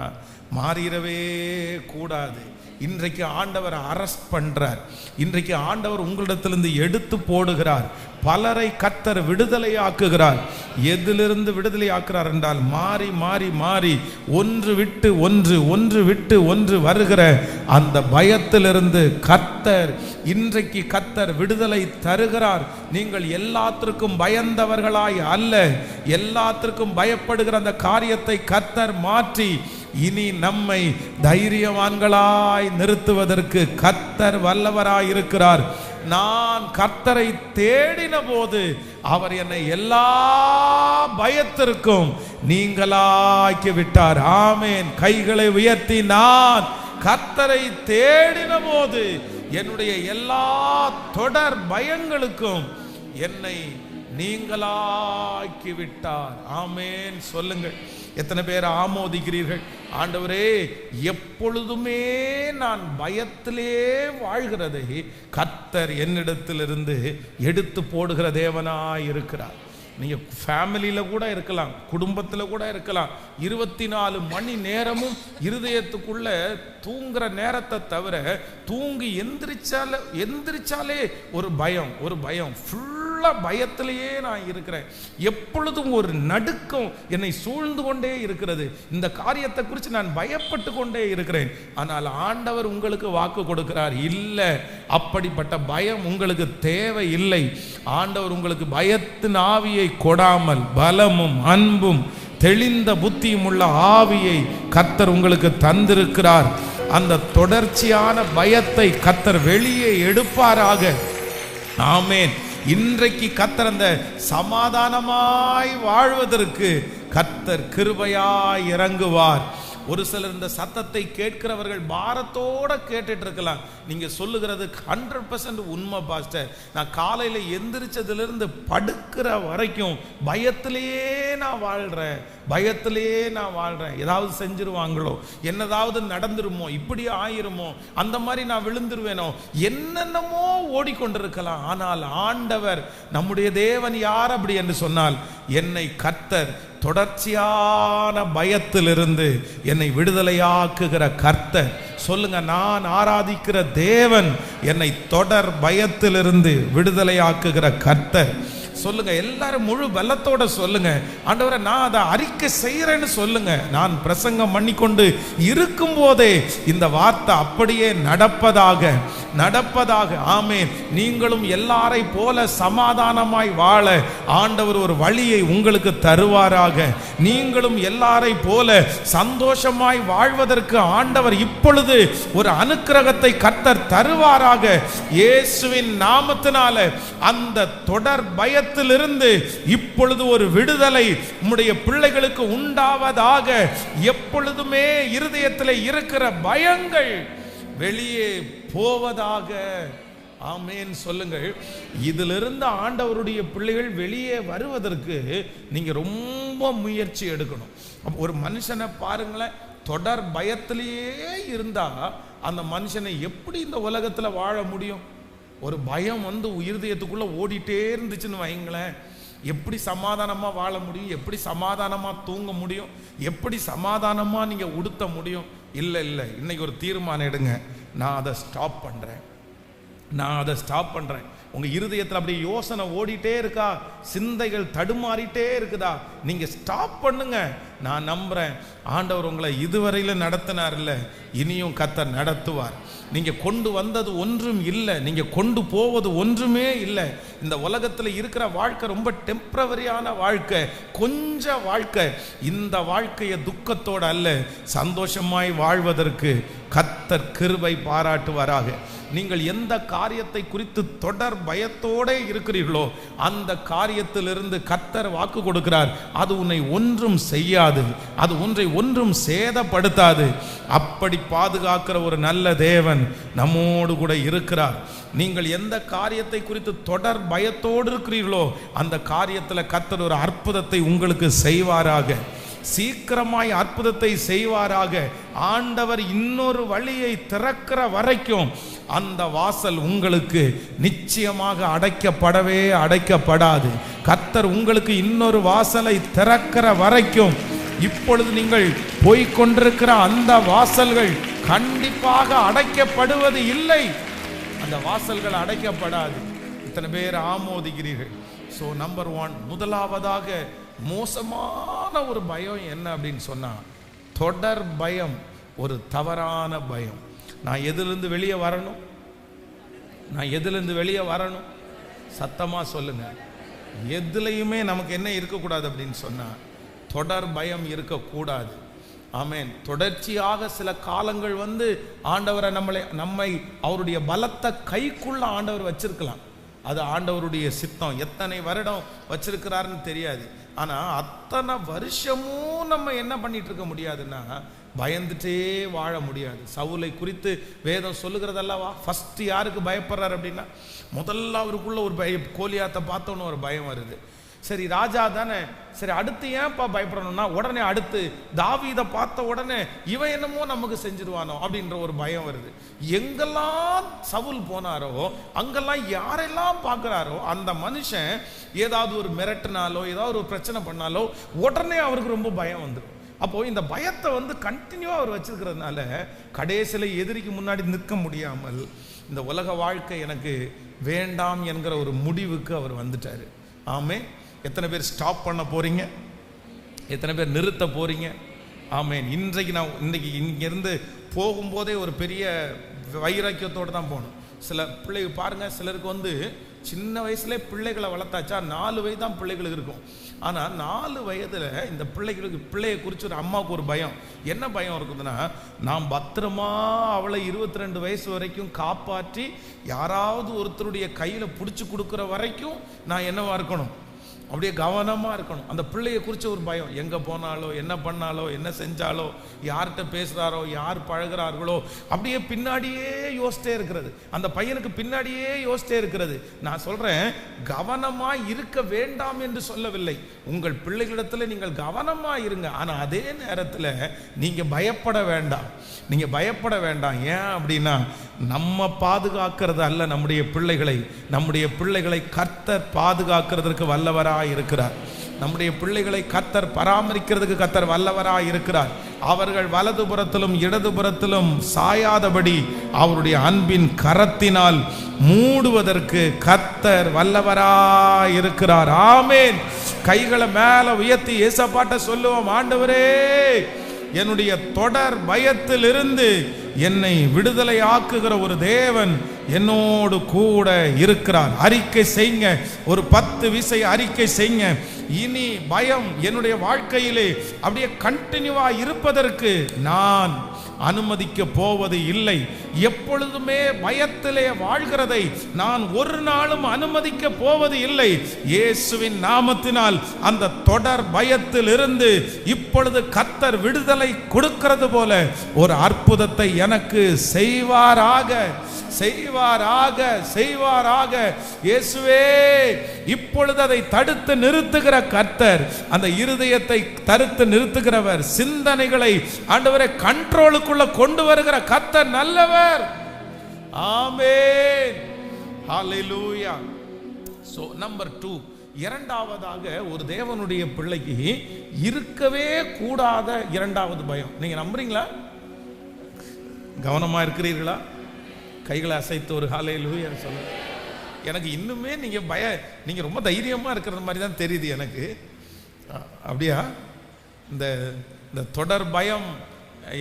மாறிடவே கூடாது. இன்றைக்கு ஆண்டவர் அரெஸ்ட் பண்றார். இன்றைக்கு ஆண்டவர் உங்களிடத்திலிருந்து எடுத்து போடுகிறார். பலரை கர்த்தர் விடுதலை ஆக்குகிறார். எதிலிருந்து விடுதலை ஆக்குறார் என்றால் மாறி மாறி மாறி ஒன்று விட்டு ஒன்று வருகிற அந்த பயத்திலிருந்து கர்த்தர் இன்றைக்கு கர்த்தர் விடுதலை தருகிறார். நீங்கள் எல்லாத்திற்கும் பயந்தவர்களாய் அல்ல, எல்லாத்திற்கும் பயப்படுகிற அந்த காரியத்தை கர்த்தர் மாற்றி இனி நம்மை தைரியவான்களாய் நிறுத்துவதற்கு கர்த்தர் வல்லவராய் இருக்கிறார். நான் கர்த்தரை தேடின போது அவர் என்னை எல்லா பயத்திற்கும் நீங்களாக்கி விட்டார். ஆமேன். கைகளை உயர்த்தி, நான் கர்த்தரை தேடின போது என்னுடைய எல்லா தொடர் பயங்களுக்கும் என்னை நீங்களாக்கி விட்டார். ஆமேன். சொல்லுங்கள், எத்தனை பேர் ஆமோதிக்கிறீர்கள்? ஆண்டவரே, எப்பொழுதுமே நான் பயத்திலே வாழ்கிறதை கர்த்தர் என்னிடத்திலிருந்து எடுத்து போடுகிற தேவனாய் இருக்கிறார். நீங்கள் ஃபேமிலியில் கூட இருக்கலாம், குடும்பத்தில் கூட இருக்கலாம், 24 மணி நேரமும் இருதயத்துக்குள்ள தூங்குற நேரத்தை தவிர தூங்கி எந்திரிச்சாலே ஒரு பயம் ஃபுல்லாக பயத்திலேயே நான் இருக்கிறேன். எப்பொழுதும் ஒரு நடுக்கம் என்னை சூழ்ந்து கொண்டே இருக்கிறது. இந்த காரியத்தை குறித்து நான் பயப்பட்டு கொண்டே இருக்கிறேன். ஆனால் ஆண்டவர் உங்களுக்கு வாக்கு கொடுக்கிறார், இல்லை, அப்படிப்பட்ட பயம் உங்களுக்கு தேவை இல்லை. ஆண்டவர் உங்களுக்கு பயத்தின் ஆவியை கொடாமல் பலமும் அன்பும் தெளிந்த புத்தியும் உள்ள ஆவியை கர்த்தர் உங்களுக்கு தந்திருக்கிறார். அந்த தொடர்ச்சியான பயத்தை கர்த்தர் வெளியே எடுப்பாராக. ஆமேன். இன்றைக்கு கர்த்தர் அந்த சமாதானமாய் வாழ்வதற்கு கர்த்தர் கிருபையாய் இறங்குவார். ஒரு சிலர் இந்த சத்தத்தை கேட்கிறவர்கள் பாரத்தோட கேட்டுட்டு இருக்கலாம். நீங்க சொல்லுகிறது 100% உண்மை பாஸ்டர். நான் காலையில எந்திரிச்சதிலிருந்து படுக்கிற வரைக்கும் பயத்திலேயே நான் வாழ்றேன். ஏதாவது செஞ்சிருவாங்களோ, என்னதாவது நடந்துருமோ, இப்படி ஆயிருமோ, அந்த மாதிரி நான் விழுந்துருவேனோ, என்னென்னமோ ஓடிக்கொண்டிருக்கலாம். ஆனால் ஆண்டவர் நம்முடைய தேவன் யார் அப்படி என்று சொன்னால், என்னை கர்த்தர் தொடர்ச்சியான பயத்திலிருந்து என்னை விடுதலையாக்குகிற கர்த்தர். சொல்லுங்க, நான் ஆராதிக்கிற தேவன் என்னை தொடர் பயத்திலிருந்து விடுதலையாக்குகிற கர்த்தர். சொல்லுங்க, எல்லாரும் முழு பலத்தோட சொல்லுங்க, ஆண்டவரே நான் அதை அறிக்கை செய்யறேன்னு சொல்லுங்க. நான் பிரசங்கம் பண்ணிக்கொண்டு இருக்கும் போதே இந்த வார்த்தை அப்படியே நடப்பதாக. நடப்பதாக. ஆமென். நீங்களும் எல்லாரை போல சமாதானமாய் வாழ ஆண்டவர் ஒரு வழியை உங்களுக்கு தருவாராக. நீங்களும் எல்லாரை போல சந்தோஷமாய் வாழ்வதற்கு ஆண்டவர் இப்பொழுது ஒரு அனுக்கிரகத்தை கர்த்தர் தருவாராக. இயேசுவின் நாமத்தினால அந்த தொடர் பயத்திலிருந்து இப்பொழுது ஒரு விடுதலை உம்முடைய பிள்ளைகளுக்கு உண்டாவதாக. எப்பொழுதுமே இருதயத்தில் இருக்கிற பயங்கள் வெளியே போவதாக. ஆமென் சொல்லுங்கள். இதிலிருந்து ஆண்டவருடைய பிள்ளைகள் வெளியே வருவதற்கு நீங்க ரொம்ப முயற்சி எடுக்கணும். ஒரு மனுஷனை பாருங்களேன், தொடர் பயத்திலேயே இருந்தா அந்த மனுஷனை எப்படி இந்த உலகத்துல வாழ முடியும்? ஒரு பயம் வந்து இருதயத்துக்குள்ள ஓடிட்டே இருந்துச்சுன்னு வைங்களேன், எப்படி சமாதானமா வாழ முடியும்? எப்படி சமாதானமா தூங்க முடியும்? எப்படி சமாதானமா நீங்க உடுத்த முடியும்? இல்லை இல்லை, இன்னைக்கு ஒரு தீர்மானம் எடுங்க. நான் அதை ஸ்டாப் பண்றேன், நான் அதை ஸ்டாப் பண்றேன். உங்க இருதயத்தில் அப்படியே யோசனை ஓடிட்டே இருக்கா, சிந்தைகள் தடுமாறிட்டே இருக்குதா, நீங்க ஸ்டாப் பண்ணுங்க. நான் நம்புறேன் ஆண்டவர் உங்களை இதுவரையில நடத்தினார் இல்ல, இனியும் கர்த்தர் நடத்துவார். நீங்க கொண்டு வந்தது ஒன்றும் இல்லை, நீங்க கொண்டு போவது ஒன்றுமே இல்லை. இந்த உலகத்தில் இருக்கிற வாழ்க்கை ரொம்ப டெம்பரவரியான வாழ்க்கை, கொஞ்ச வாழ்க்கை. இந்த வாழ்க்கையை துக்கத்தோட அல்ல, சந்தோஷமாய் வாழ்வதற்கு கர்த்தர் கிருபை பாராட்டுவாராக. நீங்கள் எந்த காரியத்தை குறித்து தொடர் பயத்தோட இருக்கிறீர்களோ அந்த காரியத்திலிருந்து கர்த்தர் வாக்கு கொடுக்கிறார், அது உன்னை ஒன்றும் செய்யாது, அது ஒன்றை ஒன்றும் சேதப்படுத்தாது. அப்படி பாதுகாக்கிற ஒரு நல்ல தேவன் நம்மோடு கூட இருக்கிறார். நீங்கள் எந்த காரியத்தை குறித்து தொடர் பயத்தோடு இருக்கிறீர்களோ அந்த காரியத்தில் கர்த்தர் ஒரு அற்புதத்தை உங்களுக்கு செய்வாராக, சீக்கிரமாய் அற்புதத்தை செய்வாராக. ஆண்டவர் இன்னொரு வழியை திறக்கிற வரைக்கும் அந்த வாசல் உங்களுக்கு நிச்சயமாக அடைக்கப்படவே அடைக்கப்படாது. கர்த்தர் உங்களுக்கு இன்னொரு வாசலை திறக்கிற வரைக்கும் இப்பொழுது நீங்கள் போய்கொண்டிருக்கிற அந்த வாசல்கள் கண்டிப்பாக அடைக்கப்படுவது இல்லை. அந்த வாசல்கள் அடைக்கப்படாது. இத்தனை பேர் ஆமோதிக்கிறீர்கள். ஸோ நம்பர் 1, முதலாவதாக மோசமான ஒரு பயம் என்ன அப்படின்னு சொன்னா தொடர் பயம், ஒரு தவறான பயம். நான் எதிலிருந்து வெளியே வரணும்? நான் எதிலிருந்து வெளியே வரணும்? சத்தமா சொல்லுங்க. எதுலையுமே நமக்கு என்ன இருக்கக்கூடாது அப்படின்னு சொன்னா தொடர் பயம் இருக்கக்கூடாது. ஆமென். தொடர்ச்சியாக சில காலங்கள் வந்து ஆண்டவரை நம்மை அவருடைய பலத்த கைக்குள்ள ஆண்டவர் வச்சிருக்கலாம். அது ஆண்டவருடைய சித்தம். எத்தனை வருடம் வச்சிருக்கிறாருன்னு தெரியாது. ஆனா அத்தனை வருஷமும் நம்ம என்ன பண்ணிட்டு இருக்க முடியாதுன்னா பயந்துட்டே வாழ முடியாது. சவுலை குறித்து வேதம் சொல்லுகிறதல்லவா, ஃபர்ஸ்ட் யாருக்கு பயப்படுறாரு அப்படின்னா முதல்ல அவருக்குள்ள ஒரு பயம், கோலியாத்தை பார்த்தோன்னு ஒரு பயம் வருது. சரி ராஜா தானே, சரி அடுத்து ஏன்ப்பா பயப்படணும்னா உடனே அடுத்து தாவீதை பார்த்த உடனே இவன் என்னமோ நமக்கு செஞ்சிருவானோ அப்படின்ற ஒரு பயம் வருது. எங்கெல்லாம் சவுல் போனாரோ அங்கெல்லாம் யாரெல்லாம் பார்க்குறாரோ அந்த மனுஷன் ஏதாவது ஒரு மிரட்டினாலோ ஏதாவது ஒரு பிரச்சனை பண்ணாலோ உடனே அவருக்கு ரொம்ப பயம் வந்துடும். அப்போ இந்த பயத்தை வந்து கண்டினியூவா அவர் வச்சிருக்கிறதுனால கடைசியில எதிரிக்கு முன்னாடி நிற்க முடியாமல் இந்த உலக வாழ்க்கை எனக்கு வேண்டாம் என்கிற ஒரு முடிவுக்கு அவர் வந்துட்டாரு. ஆமே. எத்தனை பேர் ஸ்டாப் பண்ண போறீங்க? எத்தனை பேர் நிறுத்த போறீங்க? ஆமேன். இன்னைக்கு இங்கிருந்து போகும்போதே ஒரு பெரிய வைராக்கியத்தோடு தான் போகணும். சில பிள்ளைங்க பாருங்க, சிலருக்கு வந்து சின்ன வயசுல பிள்ளைகளை வளர்த்தாச்சா 4 வயது தான் பிள்ளைகளுக்கு இருக்கும். ஆனால் 4 வயதுல இந்த பிள்ளையை குறித்து ஒரு அம்மாவுக்கு ஒரு பயம். என்ன பயம் இருக்குதுன்னா, நான் பத்திரமா அவளை 22 வயசு வரைக்கும் காப்பாற்றி யாராவது ஒருத்தருடைய கையில் பிடிச்சி கொடுக்குற வரைக்கும் நான் என்னவா இருக்கணும், அப்படியே கவனமா இருக்கணும். அந்த பிள்ளையை குறித்து ஒரு பயம். எங்க போனாலோ என்ன பண்ணாலோ என்ன செஞ்சாலோ யார்கிட்ட பேசுறாரோ யார் பழகிறார்களோ அப்படியே பின்னாடியே யோசித்தே இருக்கிறது. அந்த பையனுக்கு பின்னாடியே யோசித்தே இருக்கிறது. நான் சொல்றேன், கவனமா இருக்க வேண்டாம் என்று சொல்லவில்லை. உங்கள் பிள்ளைகளிடத்துல நீங்கள் கவனமா இருங்க. ஆனா அதே நேரத்தில் நீங்க பயப்பட வேண்டாம். நீங்க பயப்பட வேண்டாம். ஏன் அப்படின்னா நம்ம பாதுகாக்கிறது அல்ல நம்முடைய பிள்ளைகளை கர்த்தர் பாதுகாக்கிறதுக்கு வல்லவராய் இருக்கிறார். நம்முடைய பிள்ளைகளை கர்த்தர் பராமரிக்கிறதுக்கு கர்த்தர் வல்லவராய் இருக்கிறார். அவர்கள் வலதுபுறத்திலும் இடதுபுறத்திலும் சாயாதபடி அவருடைய அன்பின் கரத்தினால் மூடுவதற்கு கர்த்தர் வல்லவராய் இருக்கிறார். ஆமென். கைகளை மேல உயர்த்தி ஏசப்பாட்ட சொல்லுவோம், ஆண்டவரே என்னுடைய தொடர் பயத்திலிருந்து என்னை விடுதலை ஆக்குகிற ஒரு தேவன் என்னோடு கூட இருக்கிறார். அறிக்கை செய்யுங்க, ஒரு 10 விசை அறிக்கை செய்யுங்க. இனி பயம் என்னுடைய வாழ்க்கையிலே அப்படியே கண்டினியூவா இருப்பதற்கு நான் அனுமதிக்க போவது இல்லை. எப்பொழுதுமே பயத்திலே வாழ்கிறதை நான் ஒரு நாளும் அனுமதிக்க போவது இல்லை. இயேசுவின் நாமத்தினால் அந்த தொடர் பயத்தில் இருந்து இப்பொழுது கர்த்தர் விடுதலை கொடுக்கிறது போல ஒரு அற்புதத்தை எனக்கு செய்வாராக, செய்வாராக, செய்வாராக. இயேசுவே, இப்பொழுது அதை தடுத்து நிறுத்துகிற கர்த்தர், அந்த இருதயத்தை தடுத்து நிறுத்துகிறவர், சிந்தனைகளை ஆண்டவரே கண்ட்ரோலுக்குள்ள கொண்டு வருகிற கர்த்தர் நல்லவர். ஆமென், ஹல்லேலூயா. சோ நம்பர் 2, இரண்டாவதாக ஒரு தேவனுடைய பிள்ளைக்கு இருக்கவே கூடாத இரண்டாவது பயம். நீங்க நம்புறீங்களா? கவனமா இருக்கிறீர்களா? கைகளை அசைத்து ஒரு ஹல்லேலூயா சொல்லுங்க. எனக்கு இன்னுமே நீங்க ரொம்ப தைரியமா இருக்கிற மாதிரி தான் தெரியுது எனக்கு. அப்படியா? இந்த தொடர் பயம்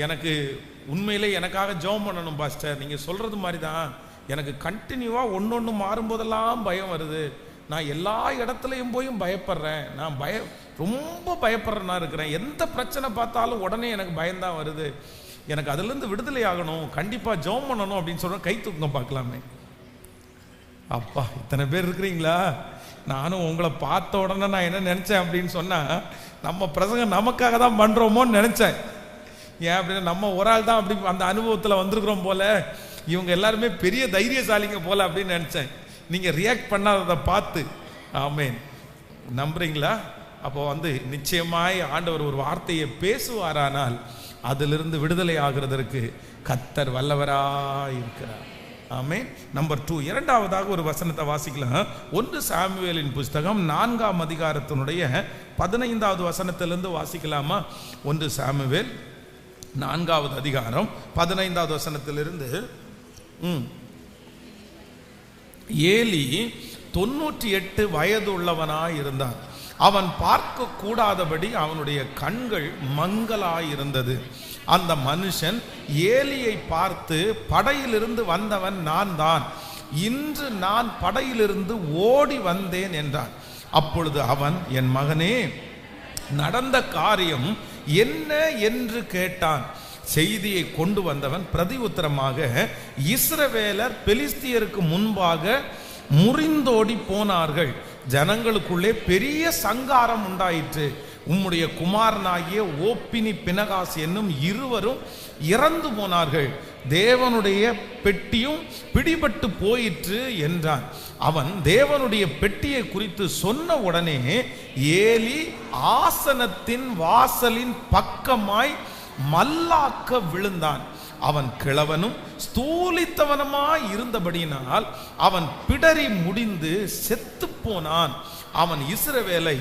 எனக்கு உண்மையிலே எனக்காக ஜெபம் பண்ணணும் பாஸ்டர். நீங்க சொல்றது மாதிரி தான் எனக்கு கண்டினியூவா ஒன்னொன்னு மாறும்போதெல்லாம் பயம் வருது. நான் எல்லா இடத்துலையும் போயும் பயப்படுறேன். நான் ரொம்ப பயப்படுறேன்னா இருக்கிறேன். எந்த பிரச்சனை பார்த்தாலும் உடனே எனக்கு பயம்தான் வருது. எனக்கு அதுலேருந்து விடுதலை ஆகணும், கண்டிப்பாக ஜெபம் பண்ணணும் அப்படின்னு சொல்ற கை தூக்கம் பார்க்கலாமே. அப்பா, இத்தனை பேர் இருக்கிறீங்களா? நானும் உங்களை பார்த்த உடனே நான் என்ன நினச்சேன் அப்படின்னு சொன்னால், நம்ம பிரசங்கம் நமக்காக தான் பண்ணுறோமோன்னு நினச்சேன். ஏன் அப்படின்னா நம்ம ஒரு ஆள் தான் அப்படி அந்த அனுபவத்தில் வந்திருக்கிறோம் போல, இவங்க எல்லாருமே பெரிய தைரியசாலிங்க போல அப்படின்னு நினச்சேன். நீங்கள் ரியாக்ட் பண்ணாததை பார்த்து. ஆமேன். நம்புறீங்களா? அப்போ நிச்சயமாய் ஆண்டவர் ஒரு வார்த்தையை பேசுவாரானால் அதிலிருந்து விடுதலை ஆகிறதற்கு கர்த்தர் வல்லவராய் இருக்கிறார். ஆமென். நம்பர் 2, இரண்டாவதாக ஒரு வசனத்தை வாசிக்கலாம். 1 சாமுவேலின் புஸ்தகம் 4ஆம் அதிகாரத்தினுடைய 15வது வசனத்திலிருந்து வாசிக்கலாமா? 1 சாமுவேல் 4வது அதிகாரம் 15வது வசனத்திலிருந்து. ஏலி 98 வயது உள்ளவனாய் இருந்தான். அவன் பார்க்க கூடாதபடி அவனுடைய கண்கள் மங்கலாயிருந்தது. அந்த மனுஷன் ஏலியை பார்த்து, படையிலிருந்து வந்தவன் நான் தான், இன்று நான் படையிலிருந்து ஓடி வந்தேன் என்றான். அப்பொழுது அவன், என் மகனே, நடந்த காரியம் என்ன என்று கேட்டான். செய்தியை கொண்டு வந்தவன் பிரதி உத்தரமாக, இஸ்ரவேலர் பெலிஸ்தியருக்கு முன்பாக முறிந்தோடி போனார்கள். ஜனங்களுக்குள்ளே பெரிய சங்காரம் உண்டாயிற்று. உம்முடைய குமாரனாகிய ஓப்பினி பினகாஸ் என்னும் இருவரும் இறந்து போனார்கள். தேவனுடைய பெட்டியும் பிடிபட்டு போயிற்று என்றான். அவன் தேவனுடைய பெட்டியை குறித்து சொன்ன உடனே ஏலி ஆசனத்தின் வாசலின் பக்கமாய் மல்லாக்க விழுந்தான். அவன் கிழவனும் ஸ்தூலித்தவனமாய் இருந்தபடியினால் அவன் பிடரி முடிந்து செத்து போனான். அவன் இஸ்ரவேலை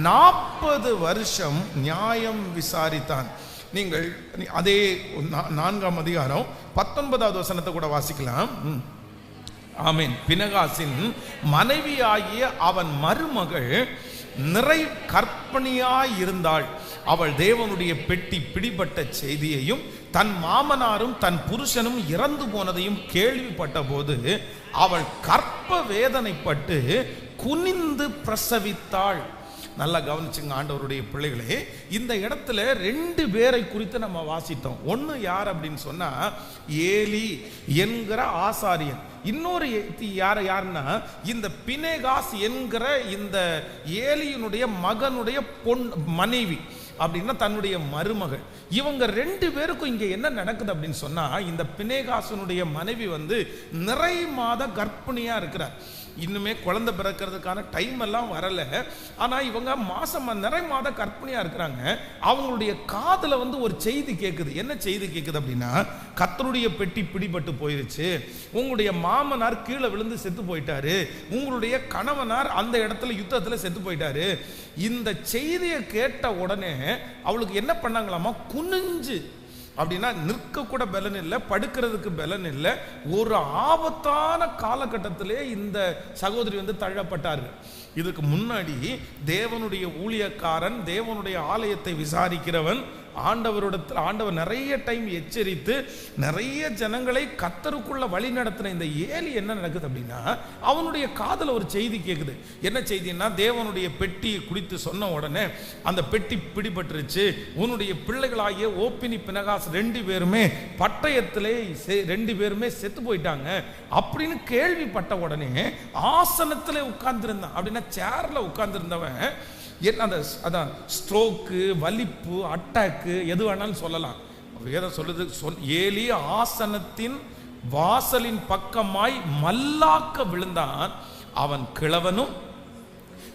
40 வருஷம் நியாயம் விசாரித்தான். நீங்கள் அதே 4ஆம் அதிகாரம் 19வது வசனத்தை கூட வாசிக்கலாம். ஆமென். பினகாசின் மனைவியாகிய அவன் மருமகள் நிறை கற்பணியாய் இருந்தாள். அவள் தேவனுடைய பெட்டி பிடிபட்ட செய்தியையும் தன் மாமனாரும் தன் புருஷனும் இறந்து போனதையும் கேள்விப்பட்ட போது அவள் கற்ப வேதனைப்பட்டு குனிந்து பிரசவித்தாள். நல்லா கவனிச்சுங்க ஆண்டவருடைய பிள்ளைகளே. இந்த இடத்துல 2 பேரை குறித்து நம்ம வாசித்தோம். ஒன்று யார் அப்படின்னு சொன்னா ஏலி என்கிற ஆசாரியன். இன்னொரு யாருன்னா இந்த பினேகாஸ் என்கிற இந்த ஏலியினுடைய மகனுடைய மனைவி, அப்படின்னா தன்னுடைய மருமகள். இவங்க 2 பேருக்கும் இங்க என்ன நடக்குது அப்படின்னு சொன்னா, இந்த பினேகாசனுடைய மனைவி நிறை மாத கர்ப்பிணியா இருக்கிறார். இன்னுமே குழந்தை பிறக்கிறதுக்கான டைம் எல்லாம் வரல. ஆனா இவங்க நிறை மாத கர்ப்பிணியா இருக்கிறாங்க. அவங்களுடைய காதுல ஒரு செய்தி கேட்குது. என்ன செய்தி கேட்குது அப்படின்னா, கர்த்தருடைய பெட்டி பிடிபட்டு போயிருச்சு, உங்களுடைய மாமனார் கீழே விழுந்து செத்து போயிட்டாரு, உங்களுடைய கணவனார் அந்த இடத்துல யுத்தத்துல செத்து போயிட்டாரு. இந்த செய்தியை கேட்ட உடனே அவளுக்கு என்ன பண்ணாங்களாமா, குனிஞ்சு, அப்படின்னா நிற்க கூட பலன் இல்லை, படுக்கிறதுக்கு பலன் இல்லை. ஒரு ஆபத்தான காலகட்டத்திலே இந்த சகோதரி தள்ளப்பட்டார்கள். இதுக்கு முன்னாடி தேவனுடைய ஊழியக்காரன், தேவனுடைய ஆலயத்தை விசாரிக்கிறவன், ஆண்டவர் நிறைய டைம் எச்சரித்து நிறைய ஜனங்களை கர்த்தருக்குள்ள வழி நடத்தின இந்த ஏலி என்ன நடக்குது அப்படின்னா, அவனுடைய காதுல ஒரு செய்தி கேட்குது. என்ன செய்தின்னா, தேவனுடைய பெட்டியை குறித்து சொன்ன உடனே அந்த பெட்டி பிடிபட்டுருச்சு, உன்னுடைய பிள்ளைகளாகிய ஓப்பினி பினகாஸ் 2 பேருமே பட்டயத்திலே 2 பேருமே செத்து போயிட்டாங்க அப்படின்னு கேள்விப்பட்ட உடனே ஆசனத்திலே உட்கார்ந்திருந்தான். அப்படின்னா சேர்ல உட்கார்ந்திருந்தவன் அதான் ஸ்ட்ரோக்கு, வலிப்பு, அட்டாக்கு எது வேணாலும் சொல்லலாம். வேதம் சொல்லுது, ஏலி ஆசனத்தின் வாசலின் பக்கமாய் மல்லாக்க விழுந்தான். அவன் கிழவனும்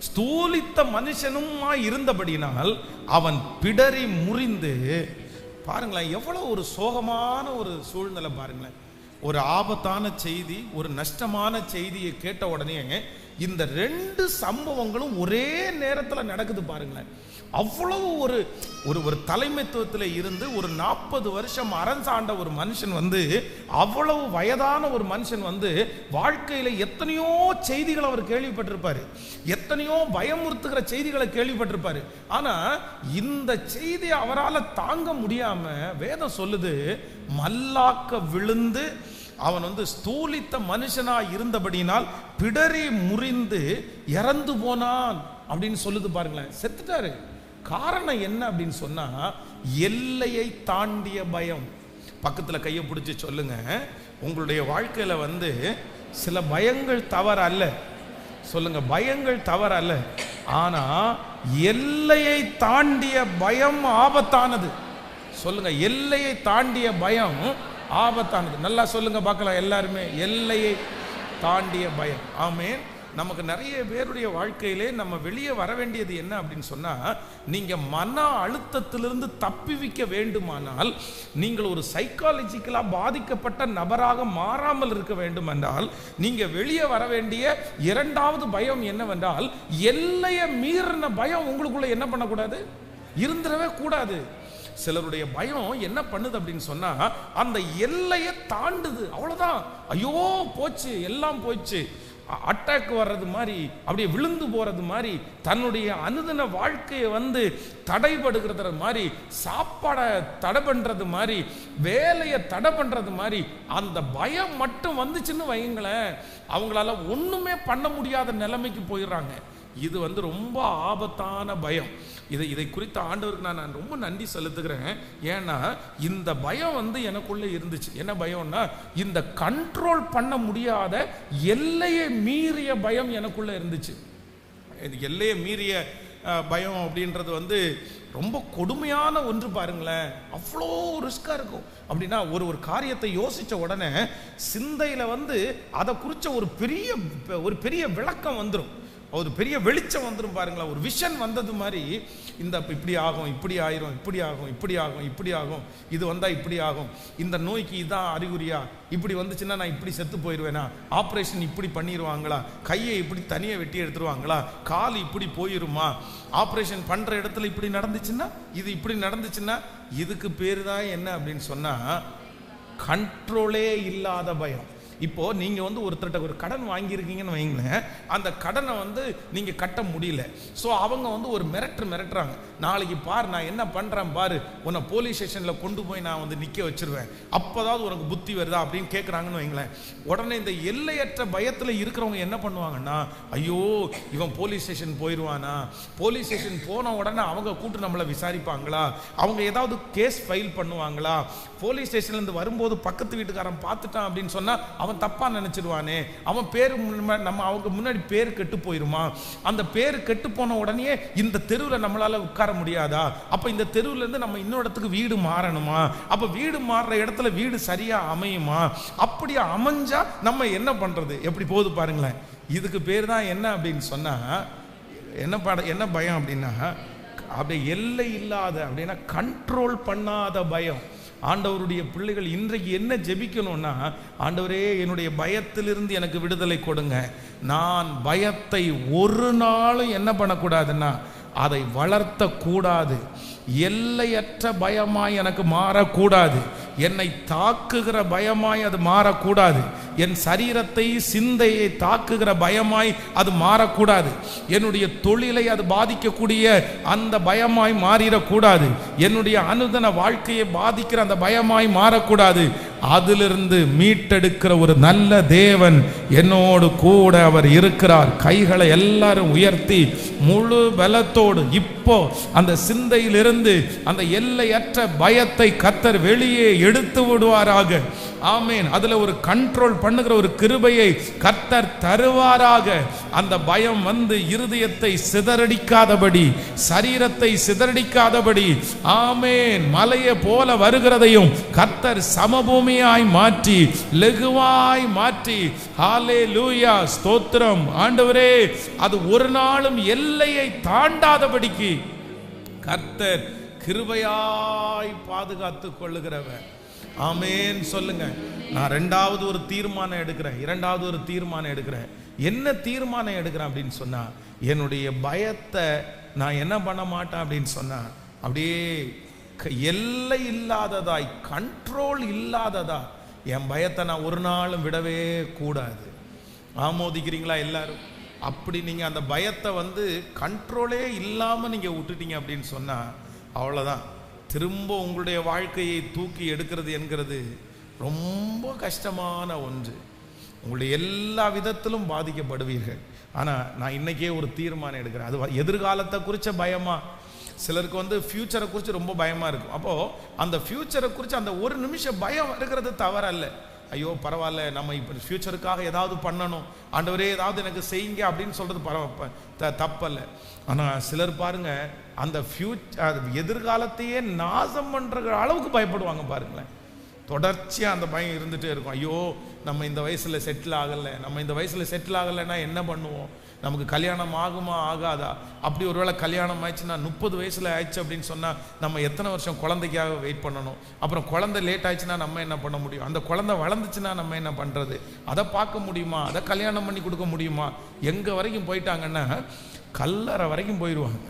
ஸ்தூலித்த மனுஷனுமாய் இருந்தபடினால் அவன் பிடரி முறிந்து. பாருங்களேன், எவ்வளவு ஒரு சோகமான ஒரு சூழ்நிலை பாருங்களேன். ஒரு ஆபத்தான செய்தி, ஒரு நஷ்டமான செய்தியை கேட்ட உடனே இந்த 2 சம்பவங்களும் ஒரே நேரத்தில் நடக்குது பாருங்களேன். அவ்வளவு ஒரு ஒரு தலைமைத்துவத்தில் இருந்து ஒரு 40 வருஷம் அரசாண்ட ஒரு மனுஷன் அவ்வளவு வயதான ஒரு மனுஷன் வாழ்க்கையில் எத்தனையோ செய்திகள் அவர் கேள்விப்பட்டிருப்பாரு, எத்தனையோ பயமுறுத்துகிற செய்திகளை கேள்விப்பட்டிருப்பாரு. ஆனா இந்த செய்தி அவரால் தாங்க முடியாம வேதம் சொல்லுது, மல்லாக்க விழுந்து அவன் ஸ்தூலித்த மனுஷனா இருந்தபடினால் பிடரி முறிந்து இறந்து போனான் அப்படின்னு சொல்லுது பாருங்களேன். செத்துட்டாரு. காரணம் என்ன அப்படின்னு சொன்னா, எல்லையை தாண்டிய பயம். பக்கத்துல கையை பிடிச்சி சொல்லுங்க, உங்களுடைய வாழ்க்கையில சில பயங்கள் தவறு அல்ல. சொல்லுங்க, பயங்கள் தவறு அல்ல, ஆனா எல்லையை தாண்டிய பயம் ஆபத்தானது. சொல்லுங்க, எல்லையை தாண்டிய பயம் ஆபத்தானது. நல்லா சொல்லுங்க பார்க்கலாம் எல்லாருமே, எல்லையை தாண்டிய பயம். ஆமென். நமக்கு நிறைய பேருடைய வாழ்க்கையிலே நம்ம வெளியே வர வேண்டியது என்ன அப்படின்னு சொன்னா, நீங்க மன அழுத்தத்திலிருந்து தப்பிவிக்க வேண்டுமானால், நீங்கள் ஒரு சைக்காலஜிக்கலா பாதிக்கப்பட்ட நபராக மாறாமல் இருக்க வேண்டும் என்றால், நீங்க வெளியே வர வேண்டிய 2வது பயம் என்னவென்றால், எல்லையை மீறின பயம் உங்களுக்குள்ள என்ன பண்ணக்கூடாது, இருந்துடவே கூடாது. சிலருடைய பயம் என்ன பண்ணுது அப்படின்னு சொன்னா, அந்த எல்லையை தாண்டுது, அவ்வளவுதான், ஐயோ போச்சு, எல்லாம் போச்சு, அட்டாக் வர்றது மாதிரி, அப்படியே விழுந்து போறது மாதிரி, தன்னுடைய அனுதின வாழ்க்கையை தடைபடுகிறது மாதிரி, சாப்பாடை தடை பண்றது மாதிரி, வேலையை தடை பண்றது மாதிரி, அந்த பயம் மட்டும் வந்துச்சுன்னு வைங்களேன், அவங்களால ஒண்ணுமே பண்ண முடியாத நிலைமைக்கு போயிடுறாங்க. இது ரொம்ப ஆபத்தான பயம். இதை குறித்த ஆண்டவருக்கு நான் ரொம்ப நன்றி செலுத்துகிறேன். ஏன்னா இந்த பயம் எனக்குள்ள இருந்துச்சு. என்ன பயம்னா, இந்த கண்ட்ரோல் பண்ண முடியாத எல்லையை மீறிய பயம் எனக்குள்ள இருந்துச்சு. எல்லையை மீறிய பயம் அப்படின்றது ரொம்ப கொடுமையான ஒன்று பாருங்களேன். அவ்வளோ ரிஸ்கா இருக்கும். அப்படின்னா ஒரு காரியத்தை யோசிச்ச உடனே சிந்தையில அதை குறிச்ச ஒரு பெரிய விளக்கம் வந்துடும், ஒரு பெரிய வெளிச்சம் வந்துடும் பாருங்களா. ஒரு விஷன் வந்தது மாதிரி, இந்த இப்படி ஆகும், இப்படி ஆயிரும், இப்படி ஆகும், இப்படி ஆகும், இப்படி ஆகும், இது வந்தால் இப்படி ஆகும், இந்த நோய்க்கு இதான் அறிகுறியா, இப்படி வந்துச்சுன்னா நான் இப்படி செத்து போயிடுவேனா, ஆப்ரேஷன் இப்படி பண்ணிடுவாங்களா, கையை இப்படி தனியாக வெட்டி எடுத்துருவாங்களா, கால் இப்படி போயிருமா, ஆப்ரேஷன் பண்ணுற இடத்துல இப்படி நடந்துச்சுன்னா, இது இப்படி நடந்துச்சுன்னா, இதுக்கு பேர் தான் என்ன அப்படின்னு சொன்னால் கண்ட்ரோலே இல்லாத பயம். இப்போ நீங்க ஒருத்தர்கிட்ட ஒரு கடன் வாங்கியிருக்கீங்கன்னு வைங்களேன், அந்த கடனை நீங்க கட்ட முடியல. ஸோ அவங்க ஒரு மிரட்டுறாங்க, நாளைக்கு பாரு நான் என்ன பண்றேன் பாரு, உன்னை போலீஸ் ஸ்டேஷன்ல கொண்டு போய் நான் நிக்க வச்சிருவேன், அப்போதாவது உனக்கு புத்தி வருதா அப்படின்னு கேட்குறாங்கன்னு வைங்களேன். உடனே இந்த எல்லையற்ற பயத்தில் இருக்கிறவங்க என்ன பண்ணுவாங்கன்னா, ஐயோ இவன் போலீஸ் ஸ்டேஷன் போயிடுவானா, போலீஸ் ஸ்டேஷன் போன உடனே அவங்க கூட்டு நம்மளை விசாரிப்பாங்களா, அவங்க ஏதாவது கேஸ் ஃபைல் பண்ணுவாங்களா, போலீஸ் ஸ்டேஷன்லேருந்து வரும்போது பக்கத்து வீட்டுக்காரன் பார்த்துட்டான் அப்படின்னு சொன்னா அவன் தப்பா நினைச்சிடுவானே, அவன் பேரு நம்ம அவங்க முன்னாடி பேர் கெட்டு போயிருமா, அந்த பேர் கெட்டு போன உடனே இந்த தெருவில் நம்மளால உட்கார முடியாதா, அப்ப இந்த தெருவுல இருந்து நம்ம இன்னொரு இடத்துக்கு வீடு மாறணுமா, அப்ப வீடு மாறுற இடத்துல வீடு சரியா அமையுமா, அப்படி அமைஞ்சா நம்ம என்ன பண்றது, எப்படி போகுது பாருங்களேன். இதுக்கு பேர் தான் என்ன அப்படின்னு சொன்னா, என்ன பயம் அப்படின்னா, அப்படியே எல்லை இல்லாத, அப்படின்னா கண்ட்ரோல் பண்ணாத பயம். ஆண்டவருடைய பிள்ளைகள் இன்றைக்கு என்ன ஜெபிக்கணும்னா, ஆண்டவரே என்னுடைய பயத்திலிருந்து எனக்கு விடுதலை கொடுங்க, நான் பயத்தை ஒரு நாளும் என்ன பண்ணக்கூடாதுன்னா அதை வளர்த்த கூடாது, எல்லையற்ற பயமாய் எனக்கு மாறக்கூடாது, என்னை தாக்குகிற பயமாய் அது மாறக்கூடாது, என் சரீரத்தை சிந்தையை தாக்குகிற பயமாய் அது மாறக்கூடாது. என்னுடைய தொழிலை அது பாதிக்கக்கூடிய அந்த பயமாய் மாறிடக்கூடாது. என்னுடைய அனுதின வாழ்க்கையை பாதிக்கிற அந்த பயமாய் மாறக்கூடாது. அதிலிருந்து மீட்டெடுக்கிற ஒரு நல்ல தேவன் என்னோடு கூட அவர் இருக்கிறார். கைகளை எல்லாரும் உயர்த்தி முழு பலத்தோடு இப்போ அந்த சிந்தையிலிருந்து அந்த எல்லையற்ற பயத்தை கர்த்தர் வெளியே எடுத்து விடுவாராக. ஆமேன். அதுல ஒரு கண்ட்ரோல் பண்ணுகிற ஒரு கிருபையை கர்த்தர் தருவாராக. அந்த பயம் வந்து இருதயத்தை சிதறடிக்காதபடி, சரீரத்தை சிதறடிக்காதபடி, ஆமேன், மலையை போல வருகிறதையும் கர்த்தர் சமபூமியாய் மாற்றி லெகுவாய் மாற்றி, ஹல்லேலூயா, ஸ்தோத்திரம் ஆண்டவரே, அது ஒரு நாளும் எல்லையை தாண்டாதபடிக்கு கர்த்தர் கிருபையாய் பாதுகாத்துக் கொள்ளுகிறவர். ஆமேன் சொல்லுங்க. நான் இரண்டாவது ஒரு தீர்மானம் எடுக்கிறேன். என்ன தீர்மானம் எடுக்கிறேன் அப்படின்னு சொன்னா, என்னுடைய பயத்தை நான் என்ன பண்ண மாட்டேன் அப்படின்னு சொன்னா, அப்படியே எல்லை இல்லாததாய், கண்ட்ரோல் இல்லாததா என் பயத்தை நான் ஒரு நாளும் விடவே கூடாது. ஆமோதிக்கிறீங்களா எல்லாரும்? அப்படி நீங்க அந்த பயத்தை வந்து கண்ட்ரோலே இல்லாம நீங்க விட்டுட்டீங்க அப்படின்னு சொன்னா, அவ்வளவுதான். திரும்ப உங்களுடைய வாழ்க்கையை தூக்கி எடுக்கிறது என்கிறது ரொம்ப கஷ்டமான ஒன்று. உங்களுடைய எல்லா விதத்திலும் பாதிக்கப்படுவீர்கள். ஆனால் நான் இன்னைக்கே ஒரு தீர்மானம் எடுக்கிறேன். அது எதிர்காலத்தை குறித்த பயமா, சிலருக்கு வந்து ஃபியூச்சரை குறித்து ரொம்ப பயமாக இருக்கும். அப்போது அந்த ஃபியூச்சரை குறித்து அந்த ஒரு நிமிஷம் பயம் இருக்கிறது தவறல்ல. ஐயோ பரவாயில்ல, நம்ம இப்போ ஃபியூச்சருக்காக ஏதாவது பண்ணணும், ஆண்டவரே ஏதாவது எனக்கு செய்யுங்க அப்படின்னு சொல்கிறது தப்பல்ல. ஆனால் சிலர் பாருங்க, அந்த எதிர்காலத்தையே நாசம் பண்ணுற அளவுக்கு பயப்படுவாங்க பாருங்களேன். தொடர்ச்சியாக அந்த பயம் இருந்துகிட்டே இருக்கும். ஐயோ நம்ம இந்த வயசில் செட்டில் ஆகலைன்னா என்ன பண்ணுவோம், நமக்கு கல்யாணம் ஆகுமா ஆகாதா, அப்படி ஒருவேளை கல்யாணம் ஆயிடுச்சுன்னா 30 வயசில் ஆயிடுச்சு அப்படின்னு சொன்னால் நம்ம எத்தனை வருஷம் குழந்தைக்காக வெயிட் பண்ணணும், அப்புறம் குழந்தை லேட் ஆயிடுச்சுன்னா நம்ம என்ன பண்ண முடியும், அந்த குழந்தை வளர்ந்துச்சுன்னா நம்ம என்ன பண்ணுறது, அதை பார்க்க முடியுமா, அதை கல்யாணம் பண்ணி கொடுக்க முடியுமா, எங்கே வரைக்கும் போயிட்டாங்கன்னா கல்லறை வரைக்கும் போயிடுவாங்க.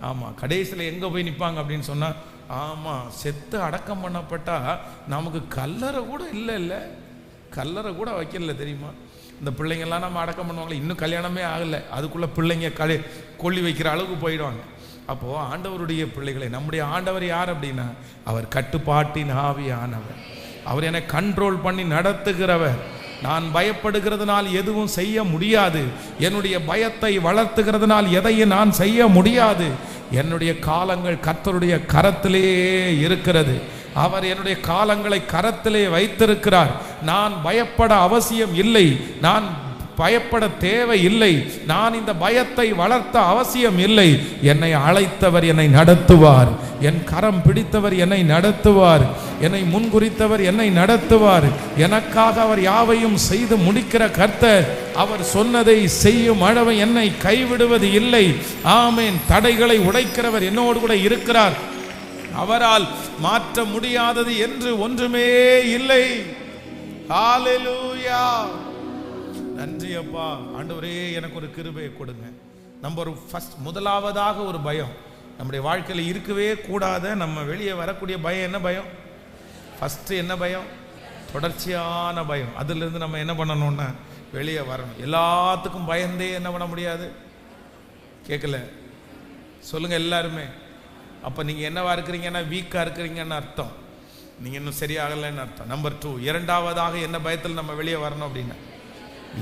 ஆமாம், கடைசியில் எங்கே போய் நிற்பாங்க அப்படின்னு சொன்னால், ஆமாம், செத்து அடக்கம் பண்ணப்பட்டா நமக்கு கல்லறை கூட இல்லை, கல்லறை கூட வைக்கல தெரியுமா. இந்த பிள்ளைங்கள்லாம் நம்ம அடக்கம் பண்ணுவாங்களே, இன்னும் கல்யாணமே ஆகலை, அதுக்குள்ளே பிள்ளைங்க கொல்லி வைக்கிற அளவுக்கு போயிடுவாங்க. அப்போது ஆண்டவருடைய பிள்ளைகளை, நம்முடைய ஆண்டவர் யார் அப்படின்னா, அவர் கட்டுப்பாட்டின் ஆவியானவர். அவர் என்னை கண்ட்ரோல் பண்ணி நடத்துகிறவர். நான் பயப்படுகிறதுனால் எதுவும் செய்ய முடியாது. என்னுடைய பயத்தை வளர்த்துகிறதுனால் எதையும் நான் செய்ய முடியாது. என்னுடைய காலங்கள் கர்த்தருடைய கரத்திலே இருக்கிறது. அவர் என்னுடைய காலங்களை கரத்திலே வைத்திருக்கிறார். நான் பயப்பட அவசியம் இல்லை, நான் பயப்பட தேவை இல்லை, நான் இந்த பயத்தை வளர்த்த அவசியம் இல்லை. என்னை அழைத்தவர் என்னை நடத்துவார், என் கரம் பிடித்தவர் என்னை நடத்துவார், என்னை முன்குறித்தவர் என்னை நடத்துவார். எனக்காக அவர் யாவையும் செய்து முடிக்கிற கர்த்தர். அவர் சொன்னதை செய்யும் அளவு என்னை கைவிடுவது இல்லை. ஆமேன். தடைகளை உடைக்கிறவர் என்னோடு கூட இருக்கிறார். அவரால் மாற்ற முடியாதது என்று ஒன்றுமே இல்லை. ஹல்லேலூயா. நன்றி அப்பா. ஆண்டவரே, எனக்கு ஒரு கிருபையை கொடுங்க. நம்பர் ஃபர்ஸ்ட், முதலாவதாக ஒரு பயம் நம்முடைய வாழ்க்கையில் இருக்கவே கூடாத, நம்ம வெளியே வரக்கூடிய பயம் என்ன பயம்? ஃபஸ்ட்டு என்ன பயம்? தொடர்ச்சியான பயம். அதிலிருந்து நம்ம என்ன பண்ணணும்னா வெளியே வரணும். எல்லாத்துக்கும் பயந்தே என்ன பண்ண முடியாது? கேட்கல சொல்லுங்க எல்லாருமே. அப்போ நீங்கள் என்னவா இருக்கிறீங்கன்னா வீக்காக இருக்கிறீங்கன்னு அர்த்தம், நீங்கள் இன்னும் சரியாகலைன்னு அர்த்தம். நம்பர் 2, இரண்டாவதாக என்ன பயத்தில் நம்ம வெளியே வரணும் அப்படின்னா,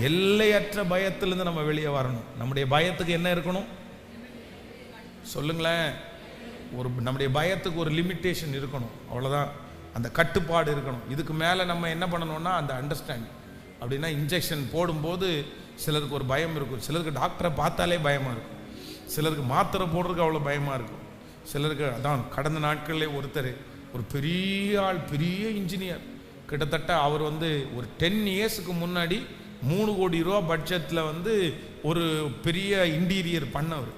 எல்லையற்ற பயத்திலிருந்து நம்ம வெளியே வரணும். நம்முடைய பயத்துக்கு என்ன இருக்கணும் சொல்லுங்களேன்? நம்முடைய பயத்துக்கு ஒரு லிமிட்டேஷன் இருக்கணும், அவ்வளோதான். அந்த கட்டுப்பாடு இருக்கணும். இதுக்கு மேலே நம்ம என்ன பண்ணணும்னா அந்த அண்டர்ஸ்டாண்டிங். அப்படின்னா இன்ஜெக்ஷன் போடும்போது சிலருக்கு ஒரு பயம் இருக்கும், சிலருக்கு டாக்டரை பார்த்தாலே பயமாக இருக்கும், சிலருக்கு மாத்திரை போடுறதுக்கு அவ்வளோ பயமாக இருக்கும், சிலருக்கு அதான். கடந்த நாட்களில் ஒருத்தர், ஒரு பெரிய ஆள், பெரிய இன்ஜினியர், கிட்டத்தட்ட அவர் வந்து ஒரு 10 இயர்ஸுக்கு முன்னாடி 3 கோடி ரூபா பட்ஜெட்டில் வந்து ஒரு பெரிய இன்டீரியர் பண்ணவர்.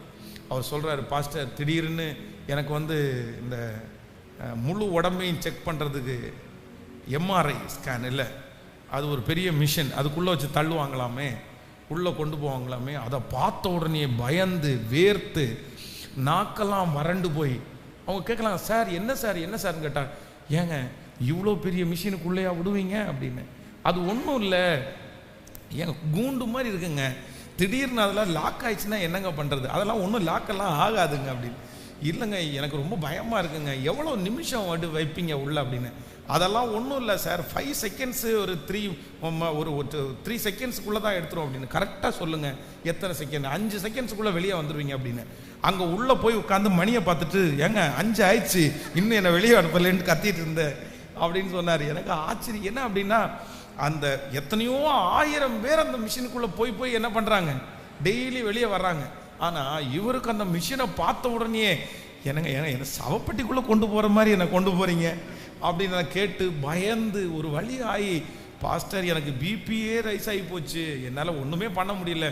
அவர் சொல்கிறார், பாஸ்டர் திடீர்னு எனக்கு வந்து இந்த முழு உடம்பையும் செக் பண்ணுறதுக்கு எம்ஆர்ஐ ஸ்கேன் இல்லை, அது ஒரு பெரிய மிஷின், அதுக்குள்ளே வச்சு தள்ளுவாங்களாமே, உள்ளே கொண்டு போவாங்களாமே. அதை பார்த்த உடனே பயந்து வேர்த்து நாக்கெல்லாம் வறண்டு போய் அவங்க கேட்கலாம், சார் என்ன சார்ன்னு கேட்டாங்க. ஏங்க இவ்வளோ பெரிய மிஷினுக்குள்ளேயா விடுவீங்க அப்படின்னு. அது ஒன்றும் இல்லை, என் கூண்டு மாதிரி இருக்குங்க, திடீர்னு அதெல்லாம் லாக் ஆயிடுச்சுன்னா என்னங்க பண்ணுறது, அதெல்லாம் ஒன்றும் லாக்கெல்லாம் ஆகாதுங்க அப்படின்னு. இல்லைங்க எனக்கு ரொம்ப பயமாக இருக்குங்க, எவ்வளோ நிமிஷம் வைப்பீங்க உள்ள அப்படின்னு. அதெல்லாம் ஒன்றும் இல்லை சார், 5 செகண்ட்ஸு ஒரு 3 செகண்ட்ஸுக்குள்ளே தான் எடுத்துரும் அப்படின்னு. கரெக்டாக சொல்லுங்கள் எத்தனை செகண்ட்? 5 செகண்ட்ஸுக்குள்ளே வெளியே வந்துடுவீங்க அப்படின்னு. அங்கே உள்ளே போய் உட்காந்து மணியை பார்த்துட்டு, ஏங்க 5 ஆயிடுச்சு இன்னும் என்னை வெளியே அனுப்பலேன்னு கத்திட்டு இருந்தேன் அப்படின்னு சொன்னார். எனக்கு ஆச்சரியம் என்ன அப்படின்னா, அந்த எத்தனையோ 1000 பேர் அந்த மிஷினுக்குள்ளே போய் என்ன பண்ணுறாங்க, டெய்லி வெளியே வர்றாங்க. ஆனால் இவருக்கு அந்த மிஷினை பார்த்த உடனே என்ன சவப்பட்டிக்குள்ளே கொண்டு போகிற மாதிரி என்னை கொண்டு போகிறீங்க அப்படின்னு நான் கேட்டு பயந்து ஒரு வழி ஆகி, பாஸ்டர் எனக்கு பிபியே ரைஸ் ஆகி போச்சு, என்னால் ஒன்றுமே பண்ண முடியல,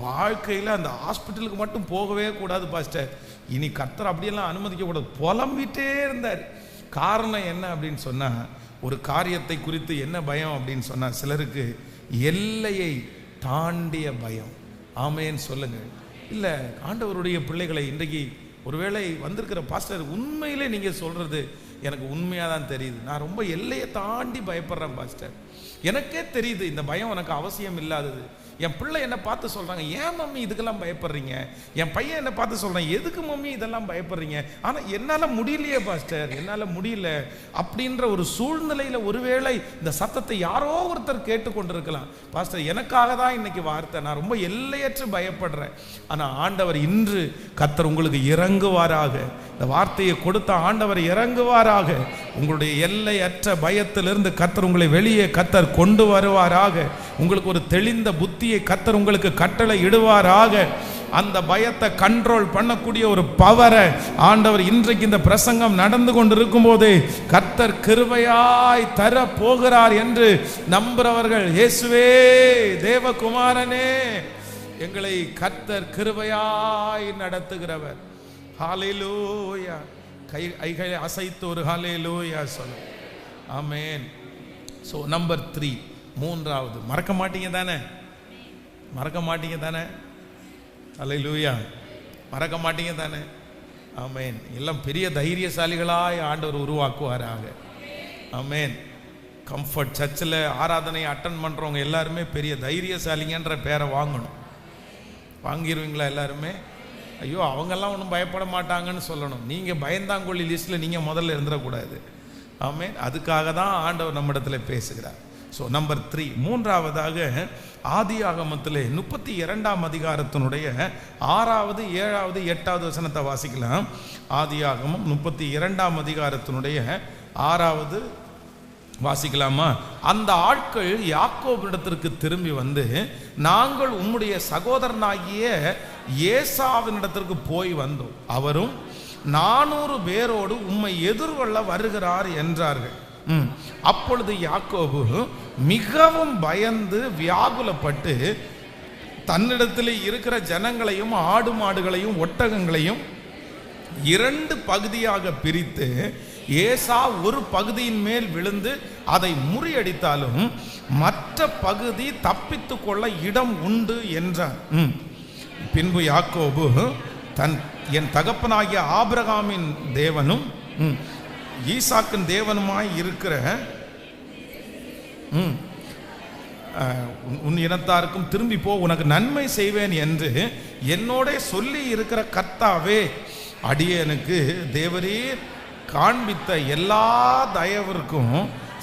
வாழ்க்கையில் அந்த ஹாஸ்பிட்டலுக்கு மட்டும் போகவே கூடாது பாஸ்டர், இனி கர்த்தர் அப்படியெல்லாம் அனுமதிக்கக்கூடாது, புலம்பிட்டே இருந்தார். காரணம் என்ன அப்படின்னு சொன்னால், ஒரு காரியத்தை குறித்து என்ன பயம் அப்படின்னு சொன்னால், சிலருக்கு எல்லையை தாண்டிய பயம். ஆமேன்னு சொல்லுங்கள். இல்லை ஆண்டவருடைய பிள்ளைகளை இன்றைக்கு ஒருவேளை வந்திருக்கிற பாஸ்டர், உண்மையிலே நீங்கள் சொல்கிறது எனக்கு உண்மையாக தான் தெரியுது, நான் ரொம்ப எல்லையை தாண்டி பயப்படுறேன் பாஸ்டர், எனக்கே தெரியுது இந்த பயம் எனக்கு அவசியம் இல்லாதது. என் பிள்ளை என்னை பார்த்து சொல்கிறாங்க, ஏன் மம்மி இதுக்கெல்லாம் பயப்படுறீங்க, என் பையன் என்னை பார்த்து சொல்கிறான், எதுக்கு மம்மி இதெல்லாம் பயப்படுறீங்க, ஆனால் என்னால் முடியலையே பாஸ்டர், என்னால் முடியல அப்படின்ற ஒரு சூழ்நிலையில் ஒருவேளை இந்த சத்தத்தை யாரோ ஒருத்தர் கேட்டுக்கொண்டிருக்கலாம். பாஸ்டர் எனக்காக தான் இன்னைக்கு வார்த்தை, நான் ரொம்ப எல்லையற்று பயப்படுறேன். ஆனால் ஆண்டவர் இன்று கர்த்தர் உங்களுக்கு இறங்குவாராக, இந்த வார்த்தையை கொடுத்த ஆண்டவர் இறங்குவாராக, உங்களுடைய எல்லையற்ற பயத்திலிருந்து கர்த்தர் உங்களை வெளியே கர்த்தர் கொண்டு வருவாராக, உங்களுக்கு ஒரு தெளிந்த புத்தியை கர்த்தர் உங்களுக்கு கட்டளை இடுவாராக, அந்த பயத்தை கண்ட்ரோல் பண்ணக்கூடிய ஒரு பவரை ஆண்டவர் இன்றைக்கு இந்த பிரசங்கம் நடந்து கொண்டிருக்கும் போது கர்த்தர் கிருபையாய் தர போகிறார் என்று நம்புறவர்கள், இயேசுவே தேவகுமாரனே எங்களை கர்த்தர் கிருபையாய் நடத்துகிறவர். ஹல்லேலூயா. கைகளை அசைத்து ஒரு ஹல்லேலூயா சொல்லுங்க. ஆமென். ஸோ நம்பர் 3, மூன்றாவது, மறக்க மாட்டீங்க தானே, மறக்க மாட்டீங்க தானே, ஹல்லேலூயா, மறக்க மாட்டீங்க தானே. ஆமென். எல்லாம் பெரிய தைரியசாலிகளாய் ஆண்டவர் உருவாக்குவாராக. ஆமென். கம்ஃபர்ட் சர்ச்சில் ஆராதனை அட்டன் பண்ணுறவங்க எல்லாருமே பெரிய தைரியசாலிங்கன்ற பேரை வாங்கணும். வாங்கிடுவீங்களா எல்லாருமே? ஐயோ அவங்கெல்லாம் ஒன்றும் பயப்பட மாட்டாங்கன்னு சொல்லணும். நீங்கள் பயந்தாங்கொள்ளி லிஸ்ட்டில் நீங்கள் முதல்ல இருந்துடக்கூடாது. ஆமென். அதுக்காக தான் ஆண்டவர் நம்மிடத்தில் பேசுகிறார். ஸோ நம்பர் 3, மூன்றாவதாக ஆதியாகமத்திலே 32ஆம் அதிகாரத்தினுடைய 6வது 7வது 8வது வசனத்தை வாசிக்கலாம். ஆதியாகமம் 32ஆம் அதிகாரத்தினுடைய 6வது வாசிக்கலாமா? அந்த ஆட்கள் யாக்கோபினிடத்திற்கு திரும்பி வந்து, நாங்கள் உம்முடைய சகோதரனாகிய ஏசாவினிடத்திற்கு போய் வந்தோம், அவரும் 400 பேரோடு உம்மை எதிர்கொள்ள வருகிறார் என்றார்கள். அப்பொழுது யாக்கோபு மிகவும் பயந்து வியாகுலப்பட்டு தன்னிடத்தில் இருக்கிற ஜனங்களையும் ஆடு மாடுகளையும் ஒட்டகங்களையும் 2 பகுதியாக பிரித்து, ஏசா ஒரு பகுதியின் மேல் விழுந்து அதை முறியடித்தாலும் மற்ற பகுதி தப்பித்து கொள்ள இடம் உண்டு என்றார். பின்பு யாக்கோபு என் தகப்பனாகிய ஆபிரகாமின் தேவனும் ஈசாக்கின் தேவனுமாய் இருக்கிற உன் இனத்தாருக்கும் திரும்பி போ, உனக்கு நன்மை செய்வேன் என்று என்னோட சொல்லி இருக்கிற கர்த்தாவே, அடியேனுக்கு தேவரீர் காண்பித்த எல்லா தயவிற்கும்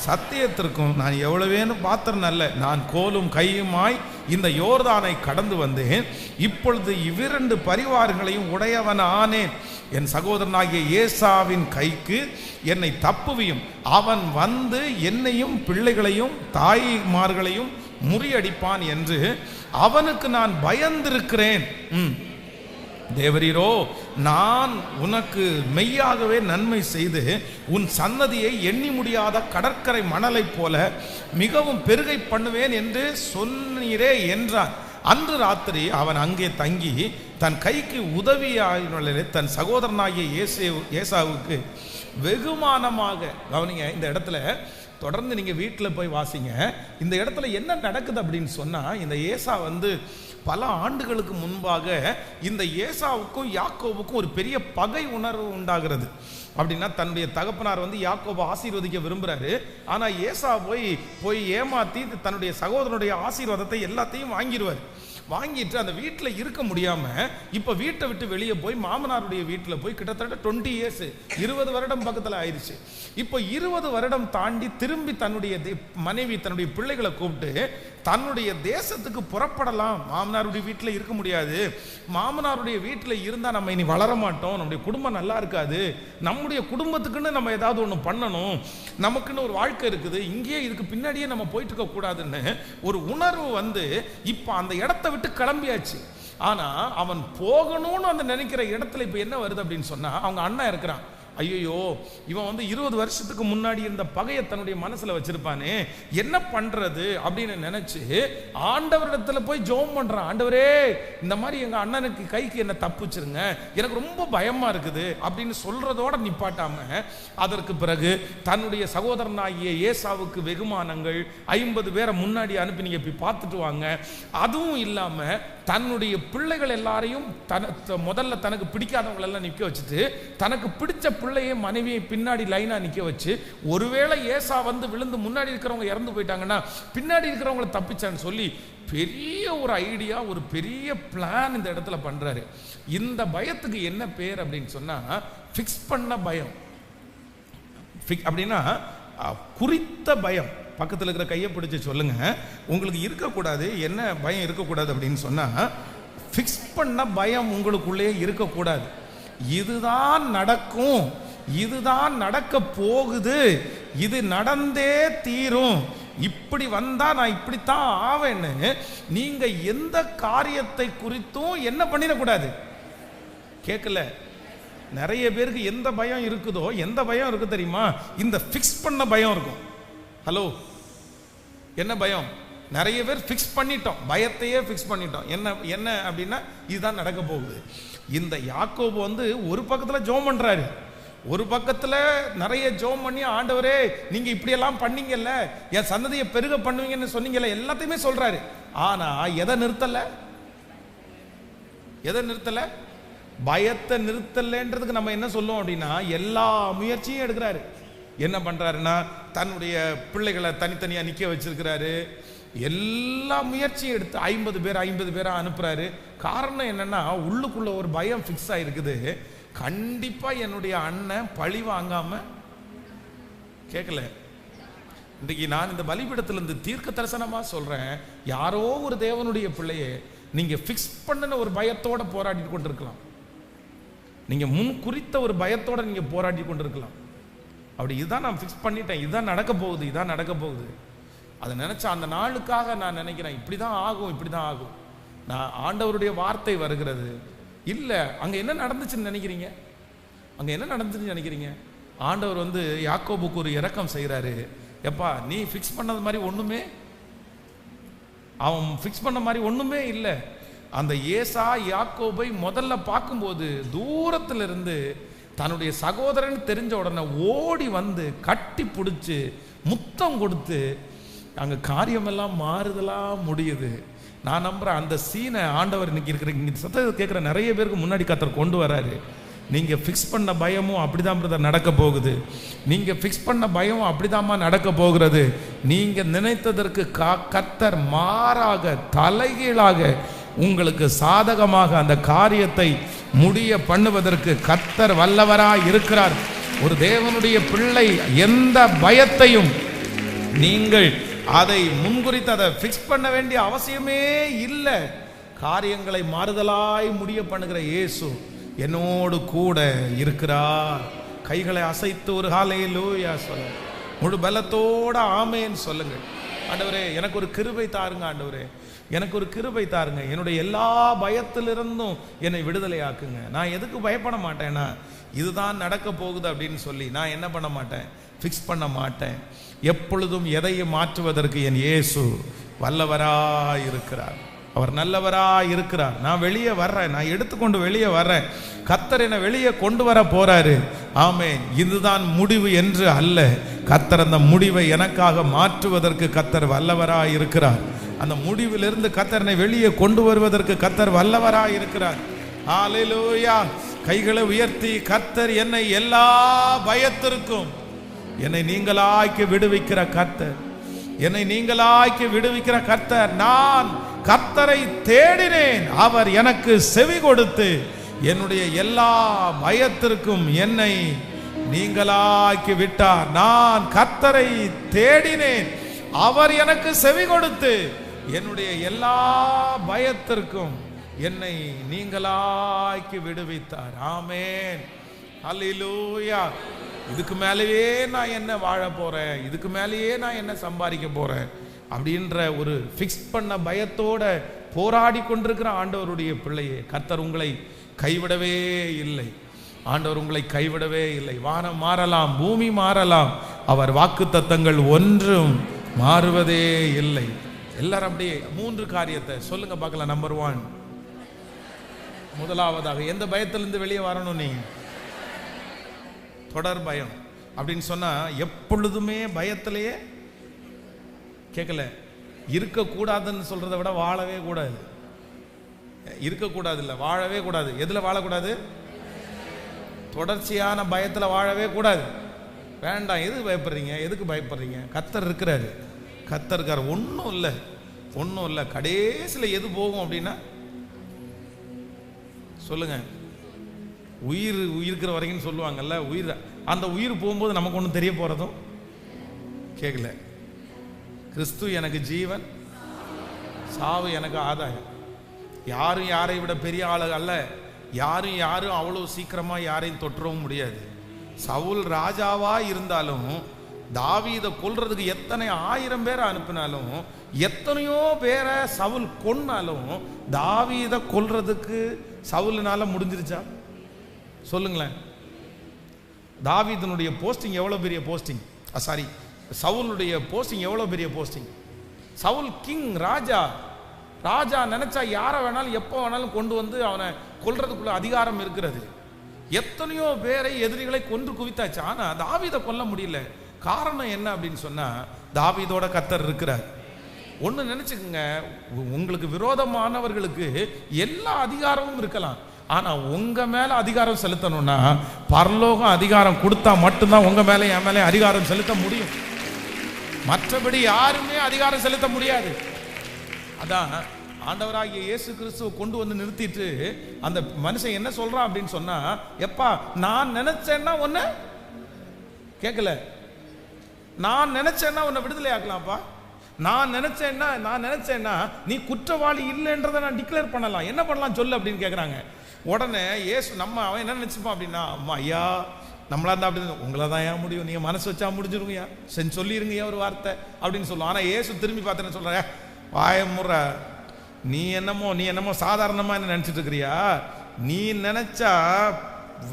சத்தியத்திற்கும் நான் எவ்வளவேன்னு பாத்திரம் அல்ல, நான் கோலும் கையுமாய் இந்த யோர்தானை கடந்து வந்தேன், இப்பொழுது 2 பரிவாரங்களையும் உடையவன் ஆனேன், என் சகோதரனாகிய ஏசாவின் கைக்கு என்னை தப்புவியும், அவன் வந்து என்னையும் பிள்ளைகளையும் தாய்மார்களையும் முறியடிப்பான் என்று அவனுக்கு நான் பயந்திருக்கிறேன். தேவரீரோ, நான் உனக்கு மெய்யாகவே நன்மை செய்து உன் சன்னதியை எண்ணி முடியாத கடற்கரை மணலை போல மிகவும் பெருகை பண்ணுவேன் என்று சொன்னீரே என்றான். அன்று ராத்திரி அவன் அங்கே தங்கி தன் கைக்கு உதவியாக தன் சகோதரனாகிய ஏசாவுக்கு வெகுமானமாக, கவனிங்க இந்த இடத்துல தொடர்ந்து நீங்க வீட்டில் போய் வாசிங்க. இந்த இடத்துல என்ன நடக்குது அப்படின்னு சொன்னா, இந்த ஏசா வந்து பல ஆண்டுகளுக்கு முன்பாக இந்த ஏசாவுக்கும் யாக்கோபுக்கும் ஒரு பெரிய பகை உணர்வு உண்டாகிறது. அப்படின்னா தன்னுடைய தகப்பனார் வந்து யாக்கோபை ஆசீர்வதிக்க விரும்புறாரு. ஆனா ஏசா போய் ஏமாத்தி தன்னுடைய சகோதரனுடைய ஆசீர்வாதத்தை எல்லாத்தையும் வாங்கிட்டு அந்த வீட்டில் இருக்க முடியாம இப்ப வீட்டை விட்டு வெளியே போய் மாமனாருடைய வீட்டில் போய் கிட்டத்தட்ட 20 இயர்ஸ் 20 வருடம் பக்கத்தில் ஆயிடுச்சு. இப்போ 20 வருடம் தாண்டி திரும்பி தன்னுடைய மனைவி தன்னுடைய பிள்ளைகளை கூப்பிட்டு தன்னுடைய தேசத்துக்கு புறப்படலாம். மாமனாருடைய வீட்டில் இருக்க முடியாது, மாமனாருடைய வீட்டில் இருந்தால் நம்ம இனி வளர மாட்டோம், நம்முடைய குடும்பம் நல்லா இருக்காது, நம்முடைய குடும்பத்துக்குன்னு நம்ம ஏதாவது ஒன்று பண்ணணும், நமக்குன்னு ஒரு வாழ்க்கை இருக்குது, இங்கேயே இதுக்கு பின்னாடியே நம்ம போயிட்டு இருக்க கூடாதுன்னு ஒரு உணர்வு வந்து இப்போ அந்த இடத்தை விட்டு கிளம்பியாச்சு. ஆனா அவன் போகணும்னு அந்த நினைக்கிற இடத்துல இப்ப என்ன வருது அப்படின்னு சொன்னா, அவங்க அண்ணன் இருக்கிறான். ஐயோ, இவன் வந்து 20 வருஷத்துக்கு முன்னாடி இருந்த பகையை தன்னுடைய மனசுல வச்சிருப்பானே, என்ன பண்றது அப்படின்னு நினைச்சு ஆண்டவரிடத்துல போய் ஜெபம் பண்றான். ஆண்டவரே, இந்த மாதிரி எங்க அண்ணனுக்கு கைக்கு என்ன தப்புச்சிருங்க, எனக்கு ரொம்ப பயமா இருக்குது அப்படின்னு சொல்றதோட நிப்பாட்டாம அதற்கு பிறகு தன்னுடைய சகோதரனாகிய ஏசாவுக்கு வெகுமானங்கள் 50 பேரை முன்னாடி அனுப்பி நீங்க போய் பார்த்துட்டு வாங்க, அதுவும் இல்லாம தன்னுடைய பிள்ளைகள் எல்லாரையும் முதல்ல தனக்கு பிடிக்காதவங்க எல்லாம் நிக்க வச்சுட்டு தனக்கு பிடிச்ச பிள்ளையை மனைவியை பின்னாடி லைனா நிக்க வச்சு, ஒருவேளை ஏசா வந்து விழுந்து முன்னாடி இருக்கிறவங்க இறந்து போயிட்டாங்கன்னா பின்னாடி இருக்கிறவங்களை தப்பிச்சான்னு சொல்லி பெரிய ஒரு ஐடியா, ஒரு பெரிய பிளான் இந்த இடத்துல பண்றாரு. இந்த பயத்துக்கு என்ன பேர் அப்படின்னு சொன்னா, ஃபிக்ஸ் பண்ண பயம். அப்படின்னா குறித்த பயம். பக்கத்தில் இருக்கிற கையை பிடிச்சி சொல்லுங்க, உங்களுக்கு இருக்கக்கூடாது. என்ன பயம் இருக்கக்கூடாது அப்படின்னு சொன்னா, ஃபிக்ஸ் பண்ண பயம் உங்களுக்குள்ளே இருக்கக்கூடாது. இதுதான் நடக்கும், இதுதான் நடக்க போகுது, இது நடந்தே தீரும், இப்படி வந்தா நான் இப்படித்தான் ஆவேன்னு நீங்க எந்த காரியத்தை குறித்தும் என்ன பண்ணிடக்கூடாது. கேட்கல, நிறைய பேருக்கு எந்த பயம் இருக்குதோ, எந்த பயம் இருக்கு தெரியுமா, இந்த ஃபிக்ஸ் பண்ண பயம் இருக்கும். ஹலோ, என்ன பயம்? நிறைய பேர் ஃபிக்ஸ் பண்ணிட்டோம், பயத்தையே ஃபிக்ஸ் பண்ணிட்டோம். என்ன அப்படின்னா இதுதான் நடக்க போகுது. இந்த யாக்கோபு வந்து ஒரு பக்கத்துல ஜெபம் பண்றாரு, ஒரு பக்கத்துல நிறைய ஜெபம் பண்ணி, ஆண்டவரே நீங்க இப்படி எல்லாம் பண்ணீங்கல்ல, என் சந்ததியை பெருக பண்ணுவீங்கன்னு சொன்னீங்கல்ல, எல்லாத்தையுமே சொல்றாரு. ஆனா எதை நிறுத்தல? பயத்தை நிறுத்தலன்றதுக்கு நம்ம என்ன சொல்லுவோம் அப்படின்னா, எல்லா முயற்சியும் எடுக்கிறாரு. என்ன பண்றாருன்னா, தன்னுடைய பிள்ளைகளை தனித்தனியா நிக்க வச்சிருக்கிறாரு, எல்லா முயற்சியும் எடுத்து 50 பேரா அனுப்புறாரு. காரணம் என்னன்னா, உள்ளுக்குள்ள ஒரு பயம் ஃபிக்ஸ் ஆயிருக்குது, கண்டிப்பா என்னுடைய அண்ணன் பழி வாங்காம. கேட்கல, இன்றைக்கு நான் இந்த பலிபீடத்துல இருந்து தீர்க்க தரிசனமா சொல்றேன், யாரோ ஒரு தேவனுடைய பிள்ளையே நீங்க ஃபிக்ஸ் பண்ணின ஒரு பயத்தோட போராடி கொண்டிருக்கலாம், நீங்க முன் குறித்த ஒரு பயத்தோட நீங்க போராடி கொண்டிருக்கலாம். அப்படி இதுதான் நான் ஃபிக்ஸ் பண்ணிட்டேன், இதுதான் நடக்க போகுது, அதை நினைச்சா அந்த நாளுக்காக நான் நினைக்கிறேன், இப்படிதான் ஆகும். நான் ஆண்டவருடைய வார்த்தை வருகிறது. இல்ல, அங்க என்ன நடந்துச்சுன்னு நினைக்கிறீங்க? ஆண்டவர் வந்து யாக்கோபுக்கு ஒரு இரக்கம் செய்யறாரு. எப்பா, நீ ஃபிக்ஸ் பண்ணது மாதிரி ஒண்ணுமே, அவன் ஃபிக்ஸ் பண்ண மாதிரி ஒண்ணுமே இல்லை. அந்த ஏசா யாக்கோபை முதல்ல பார்க்கும்போது தூரத்துல இருந்து தன்னுடைய சகோதரன் தெரிஞ்ச உடனே ஓடி வந்து கட்டி பிடிச்சு முத்தம் கொடுத்து அங்க காரியமெல்லாம் மாறுதலா முடியுது. நான் நம்புறேன் அந்த சீனை ஆண்டவர் இன்னைக்கு இருக்கிற சத்தத்தை கேட்கிற நிறைய பேருக்கு முன்னாடி கர்த்தர் கொண்டு வராரு. நீங்க ஃபிக்ஸ் பண்ண பயமும் அப்படிதான் பிரதர் நடக்க போகுது, நீங்க ஃபிக்ஸ் பண்ண பயமும் அப்படிதாம்மா நடக்க போகிறது. நீங்க நினைத்ததற்கு கர்த்தர் மாறாக தலைகீழாக உங்களுக்கு சாதகமாக அந்த காரியத்தை முடிய பண்ணுவதற்கு கர்த்தர் வல்லவராய் இருக்கிறார். ஒரு தேவனுடைய பிள்ளை எந்த பயத்தையும் நீங்கள் அதை முன்குறித்து அதை ஃபிக்ஸ் பண்ண வேண்டிய அவசியமே இல்லை. காரியங்களை மாறுதலாய் முடிய பண்ணுகிற இயேசு என்னோடு கூட இருக்கிறார். கைகளை அசைத்து ஒரு ஹல்லேலூயா சொல்லுங்க, முழு பலத்தோட ஆமென் சொல்லுங்க. ஆண்டவரே, எனக்கு ஒரு கிருபை தாருங்க, ஆண்டவரே எனக்கு ஒரு கிருபை தாருங்க, என்னுடைய எல்லா பயத்திலிருந்தும் என்னை விடுதலை ஆக்குங்க. நான் எதுக்கு பயப்பட மாட்டேன்னா, இதுதான் நடக்க போகுது அப்படின்னு சொல்லி நான் என்ன பண்ண மாட்டேன், ஃபிக்ஸ் பண்ண மாட்டேன். எப்பொழுதும் எதையும் மாற்றுவதற்கு என் இயேசு வல்லவராய் இருக்கிறார். அவர் நல்லவரா இருக்கிறார். நான் வெளியே வர்றேன், நான் எடுத்துக்கொண்டு வெளியே வர்றேன். கர்த்தர் என்னை வெளியே கொண்டு வர போறாரு. ஆமென். இதுதான் முடிவு என்று அல்ல, கர்த்தர் அந்த முடிவை எனக்காக மாற்றுவதற்கு கர்த்தர் வல்லவரா இருக்கிறார். அந்த முடிவிலிருந்து கர்த்தரை வெளியே கொண்டு வருவதற்கு கர்த்தர் வல்லவரா இருக்கிறார். ஹல்லேலூயா. கைகளை உயர்த்தி, கர்த்தர் என்னை எல்லா பயத்திற்கும் என்னை நீங்களாக்கி விடுவிக்கிற கர்த்தர், என்னை நீங்களாக்கி விடுவிக்கிற கர்த்தர். நான் கர்த்தரை தேடினேன், அவர் எனக்கு செவி கொடுத்து என்னுடைய எல்லா பயத்திற்கும் என்னை நீங்களாக்கி விட்டார். நான் கர்த்தரை தேடினேன், அவர் எனக்கு செவி கொடுத்து என்னுடைய எல்லா பயத்திற்கும் என்னை நீங்களாக்கி விடுவித்தார். ஆமென். ஹல்லேலூயா. இதுக்கு மேலேயே நான் என்ன வாழ போறேன், இதுக்கு மேலேயே நான் என்ன சம்பாதிக்க போறேன் அப்படின்ற ஒரு ஃபிக்ஸ் பண்ண பயத்தோட போராடி கொண்டிருக்கிற ஆண்டவருடைய பிள்ளையே, கர்த்தர் உங்களை கைவிடவே இல்லை. ஆண்டவர் உங்களை கைவிடவே இல்லை. வானம் மாறலாம், பூமி மாறலாம், அவர் வாக்குத்தத்தங்கள் ஒன்றும் மாறுவதே இல்லை. எல்லாரும் அப்படியே 3 காரியத்தை சொல்லுங்க பார்க்கலாம். நம்பர் 1, முதலாவதாக எந்த பயத்திலிருந்து வெளியே வரணும்? நீ தொடர் பயம் அப்படின்னு சொன்னா எப்பொழுதுமே பயத்திலேயே கேட்கல. இருக்கக்கூடாதுன்னு சொல்றதை விட வாழவே கூடாது. இருக்கக்கூடாது இல்லை, வாழவே கூடாது. எதுல வாழக்கூடாது? தொடர்ச்சியான பயத்தில் வாழவே கூடாது. வேண்டாம். எது பயப்படுறீங்க? எதுக்கு பயப்படுறீங்க? கர்த்தர் இருக்கிறாரு, கர்த்தர் இருக்கார். ஒன்றும் இல்லை, ஒன்றும் இல்லை. கடைசியில் எது போகும் அப்படின்னா சொல்லுங்க, உயிர் இருக்கிற வரைக்கும் சொல்லுவாங்கல்ல, உயிர். அந்த உயிர் போகும்போது நமக்கு ஒன்றும் தெரிய போறதும் கேட்கல. கிறிஸ்து எனக்கு ஜீவன், சாவு எனக்கு ஆதாயம். யாரும் யாரை விட பெரிய ஆளு அல்ல. யாரும் அவ்வளவு சீக்கிரமா யாரையும் தொற்றவும் முடியாது. சவுல் ராஜாவா இருந்தாலும், தாவீதை கொல்றதுக்கு எத்தனை 1000 பேரை அனுப்பினாலும், எத்தனையோ பேரை சவுல் கொன்னாலும், தாவீதை கொல்றதுக்கு சவுல்னால முடிஞ்சிருச்சா? சொல்லுங்களேன். தாவீதனுடைய போஸ்டிங் எவ்வளவு பெரிய போஸ்டிங், சாரி சவுலுடைய போஸ்டிங் எவ்வளவு பெரிய போஸ்டிங். சவுல் கிங், ராஜா. ராஜா நினைச்சா யாரை வேணாலும் எப்போ வேணாலும் கொண்டு வந்து அவனை கொல்றதுக்குள்ள அதிகாரம் இருக்கிறது. எத்தனையோ பேரை, எதிரிகளை கொன்று குவித்தாச்சு. ஆனா தாவீதை கொல்ல முடியல. காரணம் என்ன அப்படின்னு சொன்னா, தாவீதோட கர்த்தர் இருக்கிறார். ஒன்று நினைச்சுக்கோங்க, உங்களுக்கு விரோதமானவர்களுக்கு எல்லா அதிகாரமும் இருக்கலாம். ஆனா உங்க மேல அதிகாரம் செலுத்தணும்னா பரலோகம் அதிகாரம் கொடுத்தா மட்டும்தான் உங்க மேல என் மேலே அதிகாரம் செலுத்த முடியும். மற்றபடி யாருமே அதிகாரம் செலுத்த முடியாது. அதான் ஆண்டவராகிய இயேசு கிறிஸ்துவை கொண்டு வந்து நிறுத்திட்டு அந்த மனுஷன் என்ன சொல்றான் அப்படின்னு சொன்னா, எப்பா நான் நினைச்சேன்னா ஒன்னு கேட்கல, நான் நினைச்சேன்னா உன்னை விடுதலை ஆக்கலாம்ப்பா. நான் நினைச்சேன்னா நீ குற்றவாளி இல்லைன்றதை நான் டிக்ளேர் பண்ணலாம். என்ன பண்ணலாம் சொல்லு அப்படின்னு கேட்குறாங்க. உடனே இயேசு அவன் என்ன நினைச்சுப்பான் அப்படின்னா, அம்மா ஐயா நம்மளா இருந்தா அப்படி உங்களை தான் ஏன் முடியும், நீங்க மனசு வச்சா முடிஞ்சிருங்கய்யா, சொல்லிருங்க ஒரு வார்த்தை அப்படின்னு சொல்லுவோம். ஆனா இயேசு திரும்பி பார்த்து சொல்ற, வாயமுற, நீ என்னமோ சாதாரணமா என்ன நினைச்சிட்டு இருக்கிறியா? நீ நினைச்சா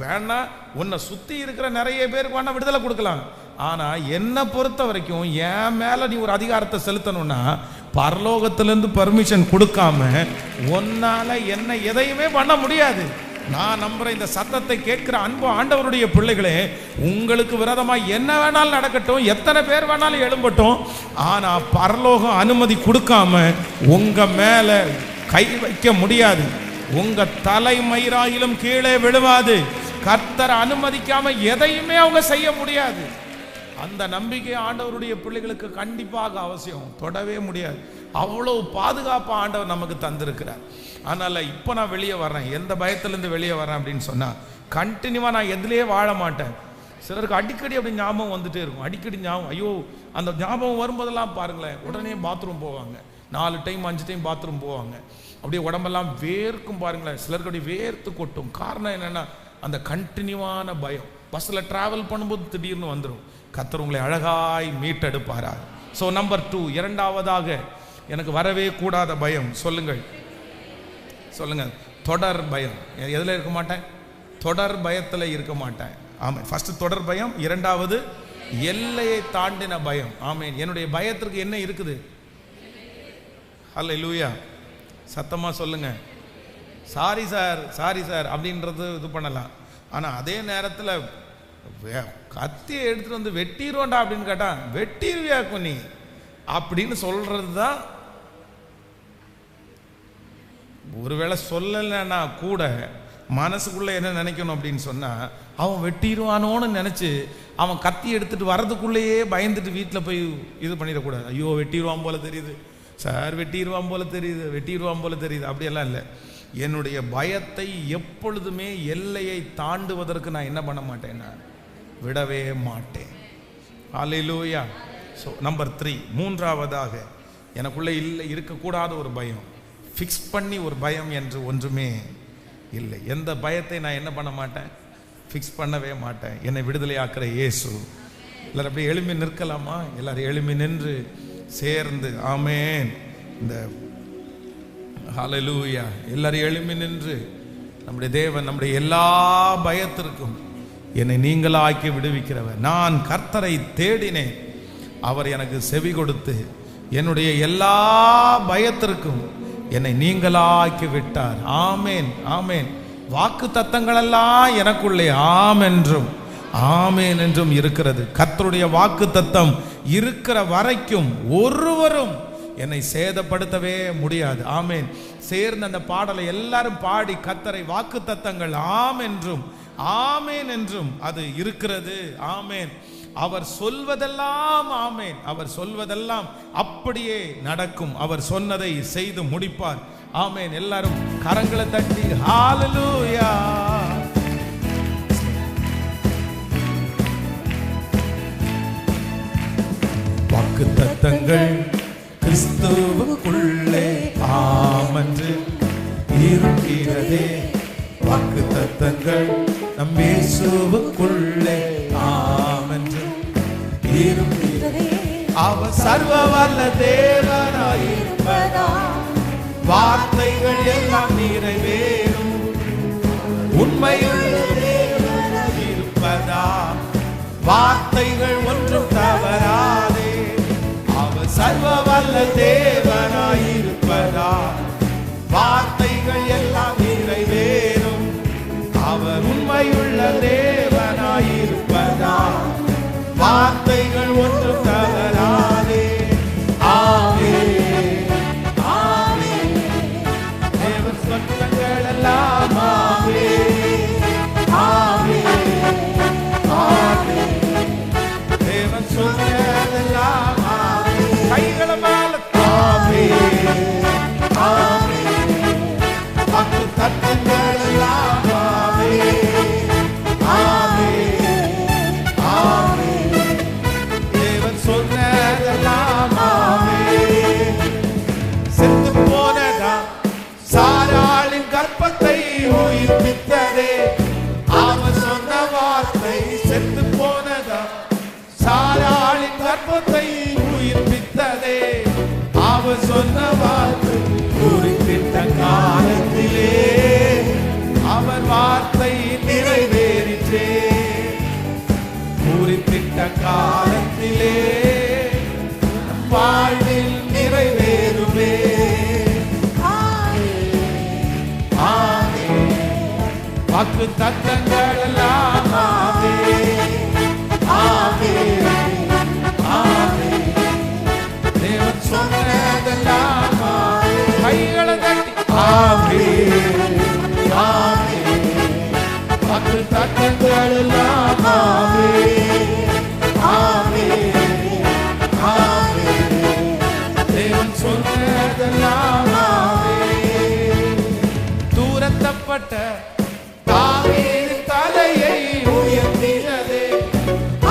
வேணா உன்னை சுத்தி இருக்கிற நிறைய பேருக்கு வேணா விடுதலை கொடுக்கலாம். ஆனா என்னை பொறுத்த வரைக்கும் என் மேல நீ ஒரு அதிகாரத்தை செலுத்தணும்னா பரலோகத்திலிருந்து பர்மிஷன் கொடுக்காம உன்னால என்ன எதையுமே பண்ண முடியாது. நான் நம்புற இந்த சத்தத்தை கேட்கிற அன்பு ஆண்டவருடைய பிள்ளைகளே, உங்களுக்கு விரோதமா என்ன வேணாலும் நடக்கட்டும், எத்தனை பேர் வேணாலும் எழும்பட்டும், ஆனா பரலோகம் அனுமதி கொடுக்காம உங்க மேல கை வைக்க முடியாது. உங்க தலைமயிராயிலும் கீழே விழுவாது. கர்த்தர் அனுமதிக்காம எதையுமே அவங்க செய்ய முடியாது. அந்த நம்பிக்கை ஆண்டவருடைய பிள்ளைகளுக்கு கண்டிப்பாக அவசியம். தொடவே முடியாது. அவ்வளவு பாதுகாப்பு ஆண்டவர் நமக்கு தந்திருக்கிறார். அதனால இப்போ நான் வெளியே வர்றேன், எந்த பயத்திலேருந்து வெளியே வர்றேன் அப்படின்னு சொன்னா, கண்டினியூவா நான் எதுலேயே வாழ மாட்டேன். சிலருக்கு அடிக்கடி அப்படி ஞாபகம் வந்துட்டே இருக்கும். அடிக்கடி ஞாபகம், ஐயோ அந்த ஞாபகம் வரும்போதெல்லாம் பாருங்களேன், உடனே பாத்ரூம் போவாங்க. 4 டைம் 5 டைம் பாத்ரூம் போவாங்க. அப்படியே உடம்பெல்லாம் வேர்க்கும் பாருங்களேன். சிலருக்கு அப்படி வேர்த்து கொட்டும். காரணம் என்னன்னா, அந்த கண்டினியூவான பயம். பஸ்ஸில் டிராவல் பண்ணும்போது திடீர்னு வந்துடும். கர்த்தர் உங்களை அழகாய் மீட்டெடுப்பாரா. ஸோ நம்பர் 2, இரண்டாவதாக எனக்கு வரவே கூடாத பயம் சொல்லுங்கள், தொடர் பயம். எதில் இருக்க மாட்டேன்? தொடர் பயத்தில் இருக்க மாட்டேன். ஆமாம், ஃபர்ஸ்ட் தொடர் பயம், இரண்டாவது எல்லையை தாண்டின பயம். ஆமேன். என்னுடைய பயத்திற்கு என்ன இருக்குது? ஹல்லேலூயா. சத்தமா சொல்லுங்க. சாரி சார், சாரி சார் அப்படின்றது இது பண்ணலாம். ஆனால் அதே நேரத்தில் கத்தியை எடுத்துட்டு வந்து வெட்டிடுவோண்டா அப்படின்னு கேட்டா வெட்டிடுவியாக்கும் நீ அப்படின்னு சொல்றது தான். ஒருவேளை சொல்லலைன்னா கூட மனசுக்குள்ள என்ன நினைக்கணும் அப்படின்னு சொன்னா, அவன் வெட்டிடுவானோன்னு நினைச்சு அவன் கத்தி எடுத்துட்டு வர்றதுக்குள்ளேயே பயந்துட்டு வீட்டில் போய் இது பண்ணிடக்கூடாது. ஐயோ வெட்டிடுவான் போல தெரியுது சார், வெட்டிடுவான் போல தெரியுது, வெட்டிடுவான் போல தெரியுது, அப்படியெல்லாம் இல்லை. என்னுடைய பயத்தை எப்பொழுதுமே எல்லையை தாண்டுவதற்கு நான் என்ன பண்ண மாட்டேன்னா விடவே மாட்டேன். ஹல்லேலூயா. ஸோ நம்பர் 3, மூன்றாவதாக எனக்குள்ளே இல்லை இருக்கக்கூடாத ஒரு பயம், ஃபிக்ஸ் பண்ணி ஒரு பயம் என்று ஒன்றுமே இல்லை. எந்த பயத்தை நான் என்ன பண்ண மாட்டேன், ஃபிக்ஸ் பண்ணவே மாட்டேன். என்னை விடுதலை ஆக்கிற இயேசு. எல்லாரும் அப்படியே எழும்பி நிற்கலாமா? எல்லாரும் எழும்பி நின்று சேர்ந்து ஆமேன். இந்த ஹல்லேலூயா. எல்லாரும் எழும்பி நின்று நம்முடைய தேவன் நம்முடைய எல்லா பயத்திற்கும் என்னை நீங்களாக்கி விடுவிக்கிறவர். நான் கர்த்தரை தேடினேன், அவர் எனக்கு செவி கொடுத்து என்னுடைய எல்லா பயத்திற்கும் என்னை நீங்களாக்கி விட்டார். ஆமேன், ஆமேன். வாக்கு தத்தங்கள் எல்லாம் எனக்குள்ளே ஆம் என்றும் ஆமேன் என்றும் இருக்கிறது. கர்த்தருடைய வாக்கு தத்தம் இருக்கிற வரைக்கும் ஒருவரும் என்னை சேதப்படுத்தவே முடியாது. ஆமேன். சேர்ந்து அந்த பாடலை எல்லாரும் பாடி கர்த்தரை வாக்கு தத்தங்கள் ஆம் என்றும் ஆமேன் என்றும் அது இருக்கிறது. ஆமேன். அவர் சொல்வதெல்லாம் ஆமேன், அவர் சொல்வதெல்லாம் அப்படியே நடக்கும். அவர் சொன்னதை செய்து முடிப்பார். ஆமேன். எல்லாரும் கரங்களை தட்டி ஹல்லேலூயா. வாக்குத்தத்தங்கள் கிறிஸ்துவுக்குள்ளே ஆமென்று இருக்கிறதே. வாக்குத்தத்தங்கள் நம் இயேசுவுக்குள்ளே ஆமென்று இருக்கிறதே. அவர் சர்வ வல்ல தேவனாயிருப்பதா வார்த்தைகள் எல்லாம் நிறைவேறும். உண்மையுள்ள தேவனாயிருப்பதா வார்த்தைகள் ஒன்றும் தவறாதே. அவர் சர்வ வல்ல தேவனாயிருப்பதா வார்த்தைகள் எல்லாம் நிறைவேறும். அவர் உண்மையுள்ள தேவனாயிருப்பதா வார்த்தைகள் ஒன்றும் தவறாதே. ஆமென், ஆமென். தேவன் சொன்னங்கள் எல்லாம் ஆமென், ஆமென், ஆமென். தேவன் சொன்னதெல்லாம் ஆமென். கைகளை மேல ஆமென், ஆமென். வாக்கு தத்தங்கள் எல்லாம் ஆமென், ஆமென், ஆமென். தேவன் சொன்னதெல்லாம் ஆமென். செத்து போனதா சாராளின் கற்பத்தை உயிர்ப்பித்ததே. அவர் சொன்ன வார்த்தை செத்து போனதா சாராளின் கற்பத்தை உயிர்ப்பித்ததே. அவர் சொன்ன வார்த்தை குறிப்பிட்ட காலத்திலே அவர் வார்த்தை நிறைவேறிற்றே. குறிப்பிட்ட காலத்திலே வாழ்வில் நிறைவேறுமே. வாக்கு தத்தங்கள் எல்லாம் ஆமென், ஆமென், ஆமென். தேவன் சொன்னதெல்லாம் ஆமென். கைகளை தட்டி ஆமென், ஆமென். வாக்கு தத்தங்கள் எல்லாம் ஆமென், ஆமென், ஆமென். தேவன் சொன்னதெல்லாம் ஆமென். தூரத்தப்பட்ட தாவீதின் தலையை உயர்த்தினதே.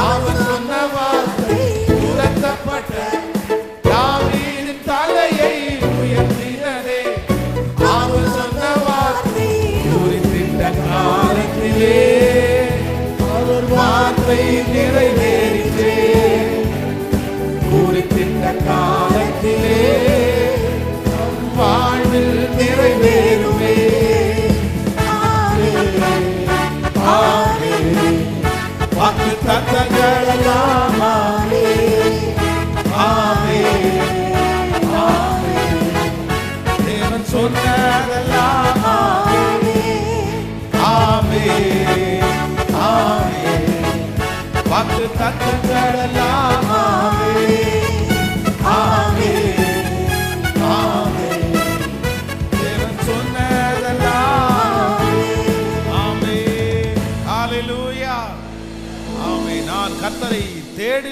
அவர் சொன்ன வார்த்தை தூரத்தப்பட்ட தாவீதின் தலையை உயர்த்தினதே. அவர் சொன்ன வார்த்தை குறிப்பிட்ட காலத்திலே அவர் வார்த்தை நிறைவேறிற்றே. குறிப்பிட்ட காலத்திலே வாழ்வில் நிறைவேறுமே.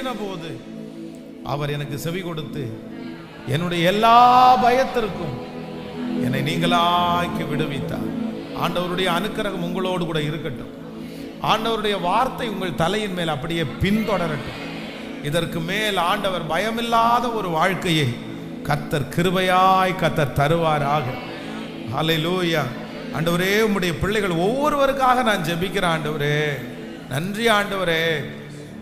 தேடின போது அவர் எனக்கு செவி கொடுத்து என்னுடைய எல்லா பயத்திற்கும் என்னை நீங்களாக்கி விடுவித்தார். ஆண்டவருடைய அனுக்கிரகம் உங்களோடு கூட இருக்கட்டும். ஆண்டவருடைய வார்த்தை உங்கள் தலையின் மேல் அப்படியே பின்தொடரட்டும். இதற்கு மேல் ஆண்டவர் பயமில்லாத ஒரு வாழ்க்கையை கர்த்தர் கிருபையாய் கர்த்தர் தருவாராக. ஹல்லேலூயா. ஆண்டவரே, உம்முடைய பிள்ளைகள் ஒவ்வொருவருக்காக நான் ஜெபிக்கிறேன். ஆண்டவரே நன்றி, ஆண்டவரே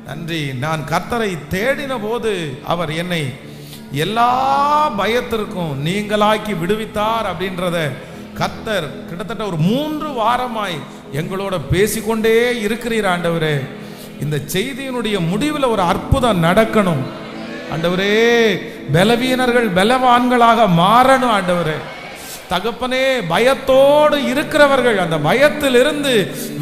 நன்றி. நான் கர்த்தரை தேடின போது அவர் என்னை எல்லா பயத்திற்கும் நீங்களாக்கி விடுவித்தார் அப்படின்றத கர்த்தர் கிட்டத்தட்ட ஒரு 3 வாரமாய் எங்களோட பேசிக்கொண்டே இருக்கிறீர். ஆண்டவரே, இந்த செய்தியினுடைய முடிவில் ஒரு அற்புதம் நடக்கணும். ஆண்டவரே, பலவீனர்கள் பலவான்களாக மாறணும். ஆண்டவரே தகப்பனே, பயத்தோடு இருக்கிறவர்கள் அந்த பயத்திலிருந்து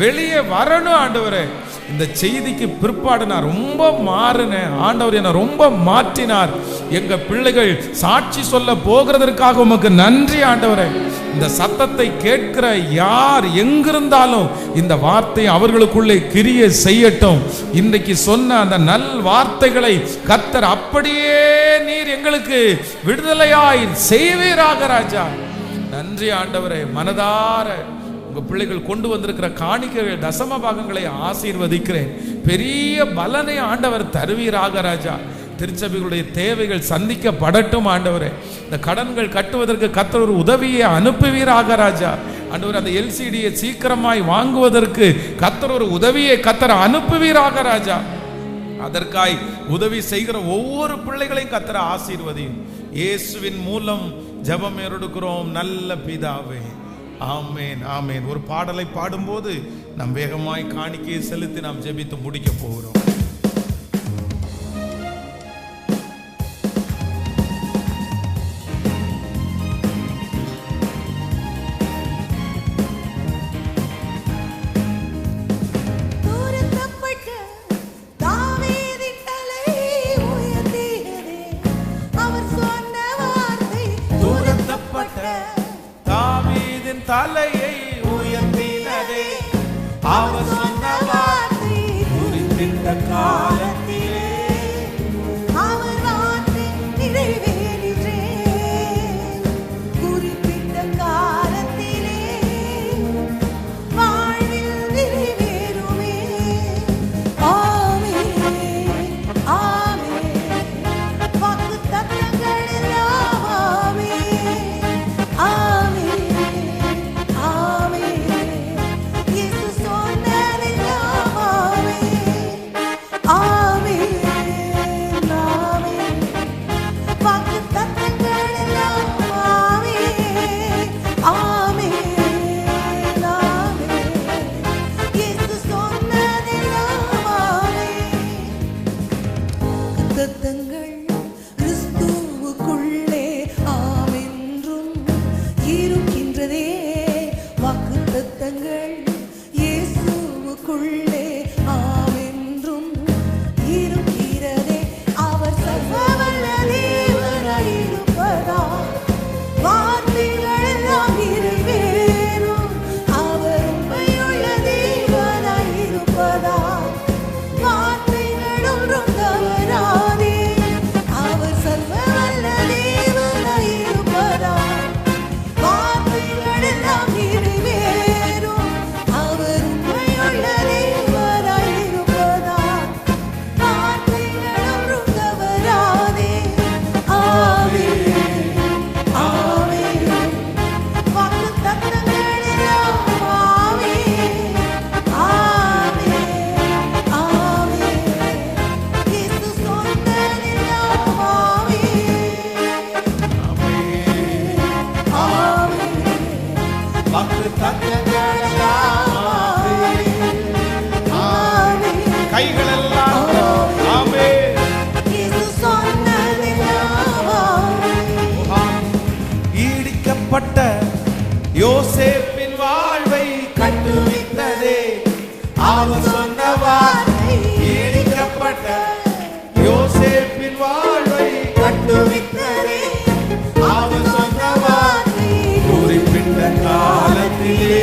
வெளியே வரணும். ஆண்டவரே, இந்த செய்திக்கு பிற்பாடு நான் ரொம்ப மாறினேன். ஆண்டவர் என்னை ரொம்ப மாற்றினார். எங்க பிள்ளைகள் சாட்சி சொல்ல போகிறதற்காக உமக்கு நன்றி. ஆண்டவரே, இந்த சத்தத்தை கேட்கிற யார் எங்கிருந்தாலும் இந்த வார்த்தை அவர்களுக்குள்ளே கிரியை செய்யட்டும். இன்றைக்கு சொன்ன அந்த நல் வார்த்தைகளை கர்த்தர் அப்படியே நீர் எங்களுக்கு விடுதலையாய் செய்வீராக. ராஜா நன்றி ஆண்டவரே. மனதார உங்க பிள்ளைகள் கொண்டு வந்திருக்கிற காணிக்கைகள் தசம பாகங்களை ஆசீர்வதிக்கிறேன். பெரிய பலனை ஆண்டவர் தருவீராக. ராஜா திருச்சபைகளுடைய தேவைகள் சந்திக்கப்படட்டும். ஆண்டவரே, இந்த கடன்கள் கட்டுவதற்கு கர்த்தர் ஒரு உதவியை அனுப்புவீராக. ராஜா ஆண்டவர், அந்த எல்சிடியை சீக்கிரமாய் வாங்குவதற்கு கர்த்தர் ஒரு உதவியை கர்த்தர் அனுப்புவீராக. ராஜா அதற்காய் உதவி செய்கிற ஒவ்வொரு பிள்ளைகளையும் கர்த்தர் ஆசீர்வதியும். இயேசுவின் மூலம் ஜெபம் எடுக்கிறோம் நல்ல பிதாவே, ஆமேன் ஆமேன். ஒரு பாடலை பாடும்போது நாம் வேகமாய் காணிக்கையை செலுத்தி நாம் ஜெபித்து முடிக்க போகிறோம். தலையை உயர்த்தினதே அவர் சொன்ன வார்த்தை குறிப்பிட்ட காலத்திலே அவர் வார்த்தை நிறைவேறிற்றே. குறிப்பிட்ட காலத்திலே வாழ்வில் நிறைவேறுமே. ஆமென் ஆமென். வாக்குத்தத்தங்கள் எல்லாம் ஆமென் ஆமென். யோசேப்பின் வாழ்வை கட்டுவித்ததே அவர் சொன்ன வார்த்தை. இடிக்கப்பட்ட யோசேப்பின் வாழ்வை கட்டுவித்ததே அவர் சொன்ன வார்த்தை. குறிப்பிட்ட காலத்திலே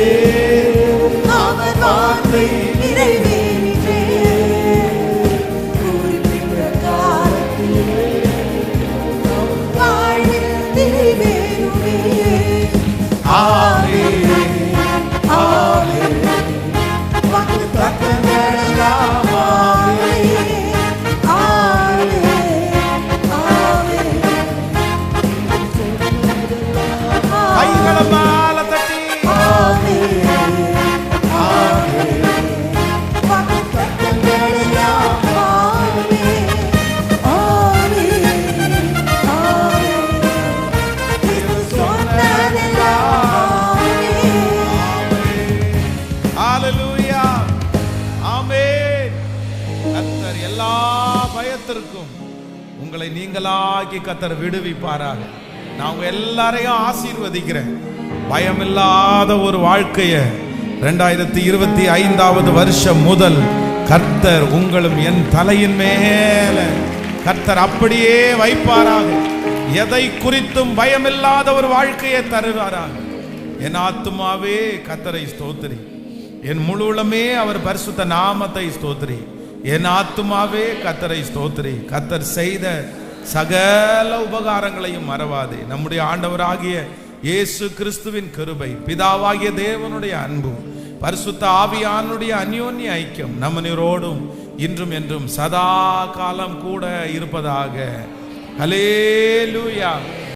எங்களை நீங்களாக்கி கர்த்தர் விடுவிப்பாராக. நான் உங்க எல்லாரையும் ஆசீர்வதிக்கிறேன். பயமில்லாத ஒரு வாழ்க்கைய 2025வது வருஷம் முதல் கர்த்தர் உங்களும் என் தலையின் மேல கர்த்தர் அப்படியே வைப்பாராக. எதை குறித்தும் பயமில்லாத ஒரு வாழ்க்கையை தருவாராக. என் ஆத்துமாவே கர்த்தரை ஸ்தோத்திரி, என் முழு உள்ளமே அவர் பரிசுத்த நாமத்தை ஸ்தோத்திரி. என் ஆத்துமாவே கர்த்தரை ஸ்தோத்திரி. கர்த்தர் செய்த சகல உபகாரங்களையும் மறவாதே. நம்முடைய ஆண்டவராகிய இயேசு கிறிஸ்துவின் கிருபை, பிதாவாகிய தேவனுடைய அன்பு, பரிசுத்த ஆவியானுடைய அந்யோன்ய ஐக்கியம் நம்மனோடும் இன்றும் என்றும் சதா காலம் கூட இருப்பதாக. ஹல்லேலூயா.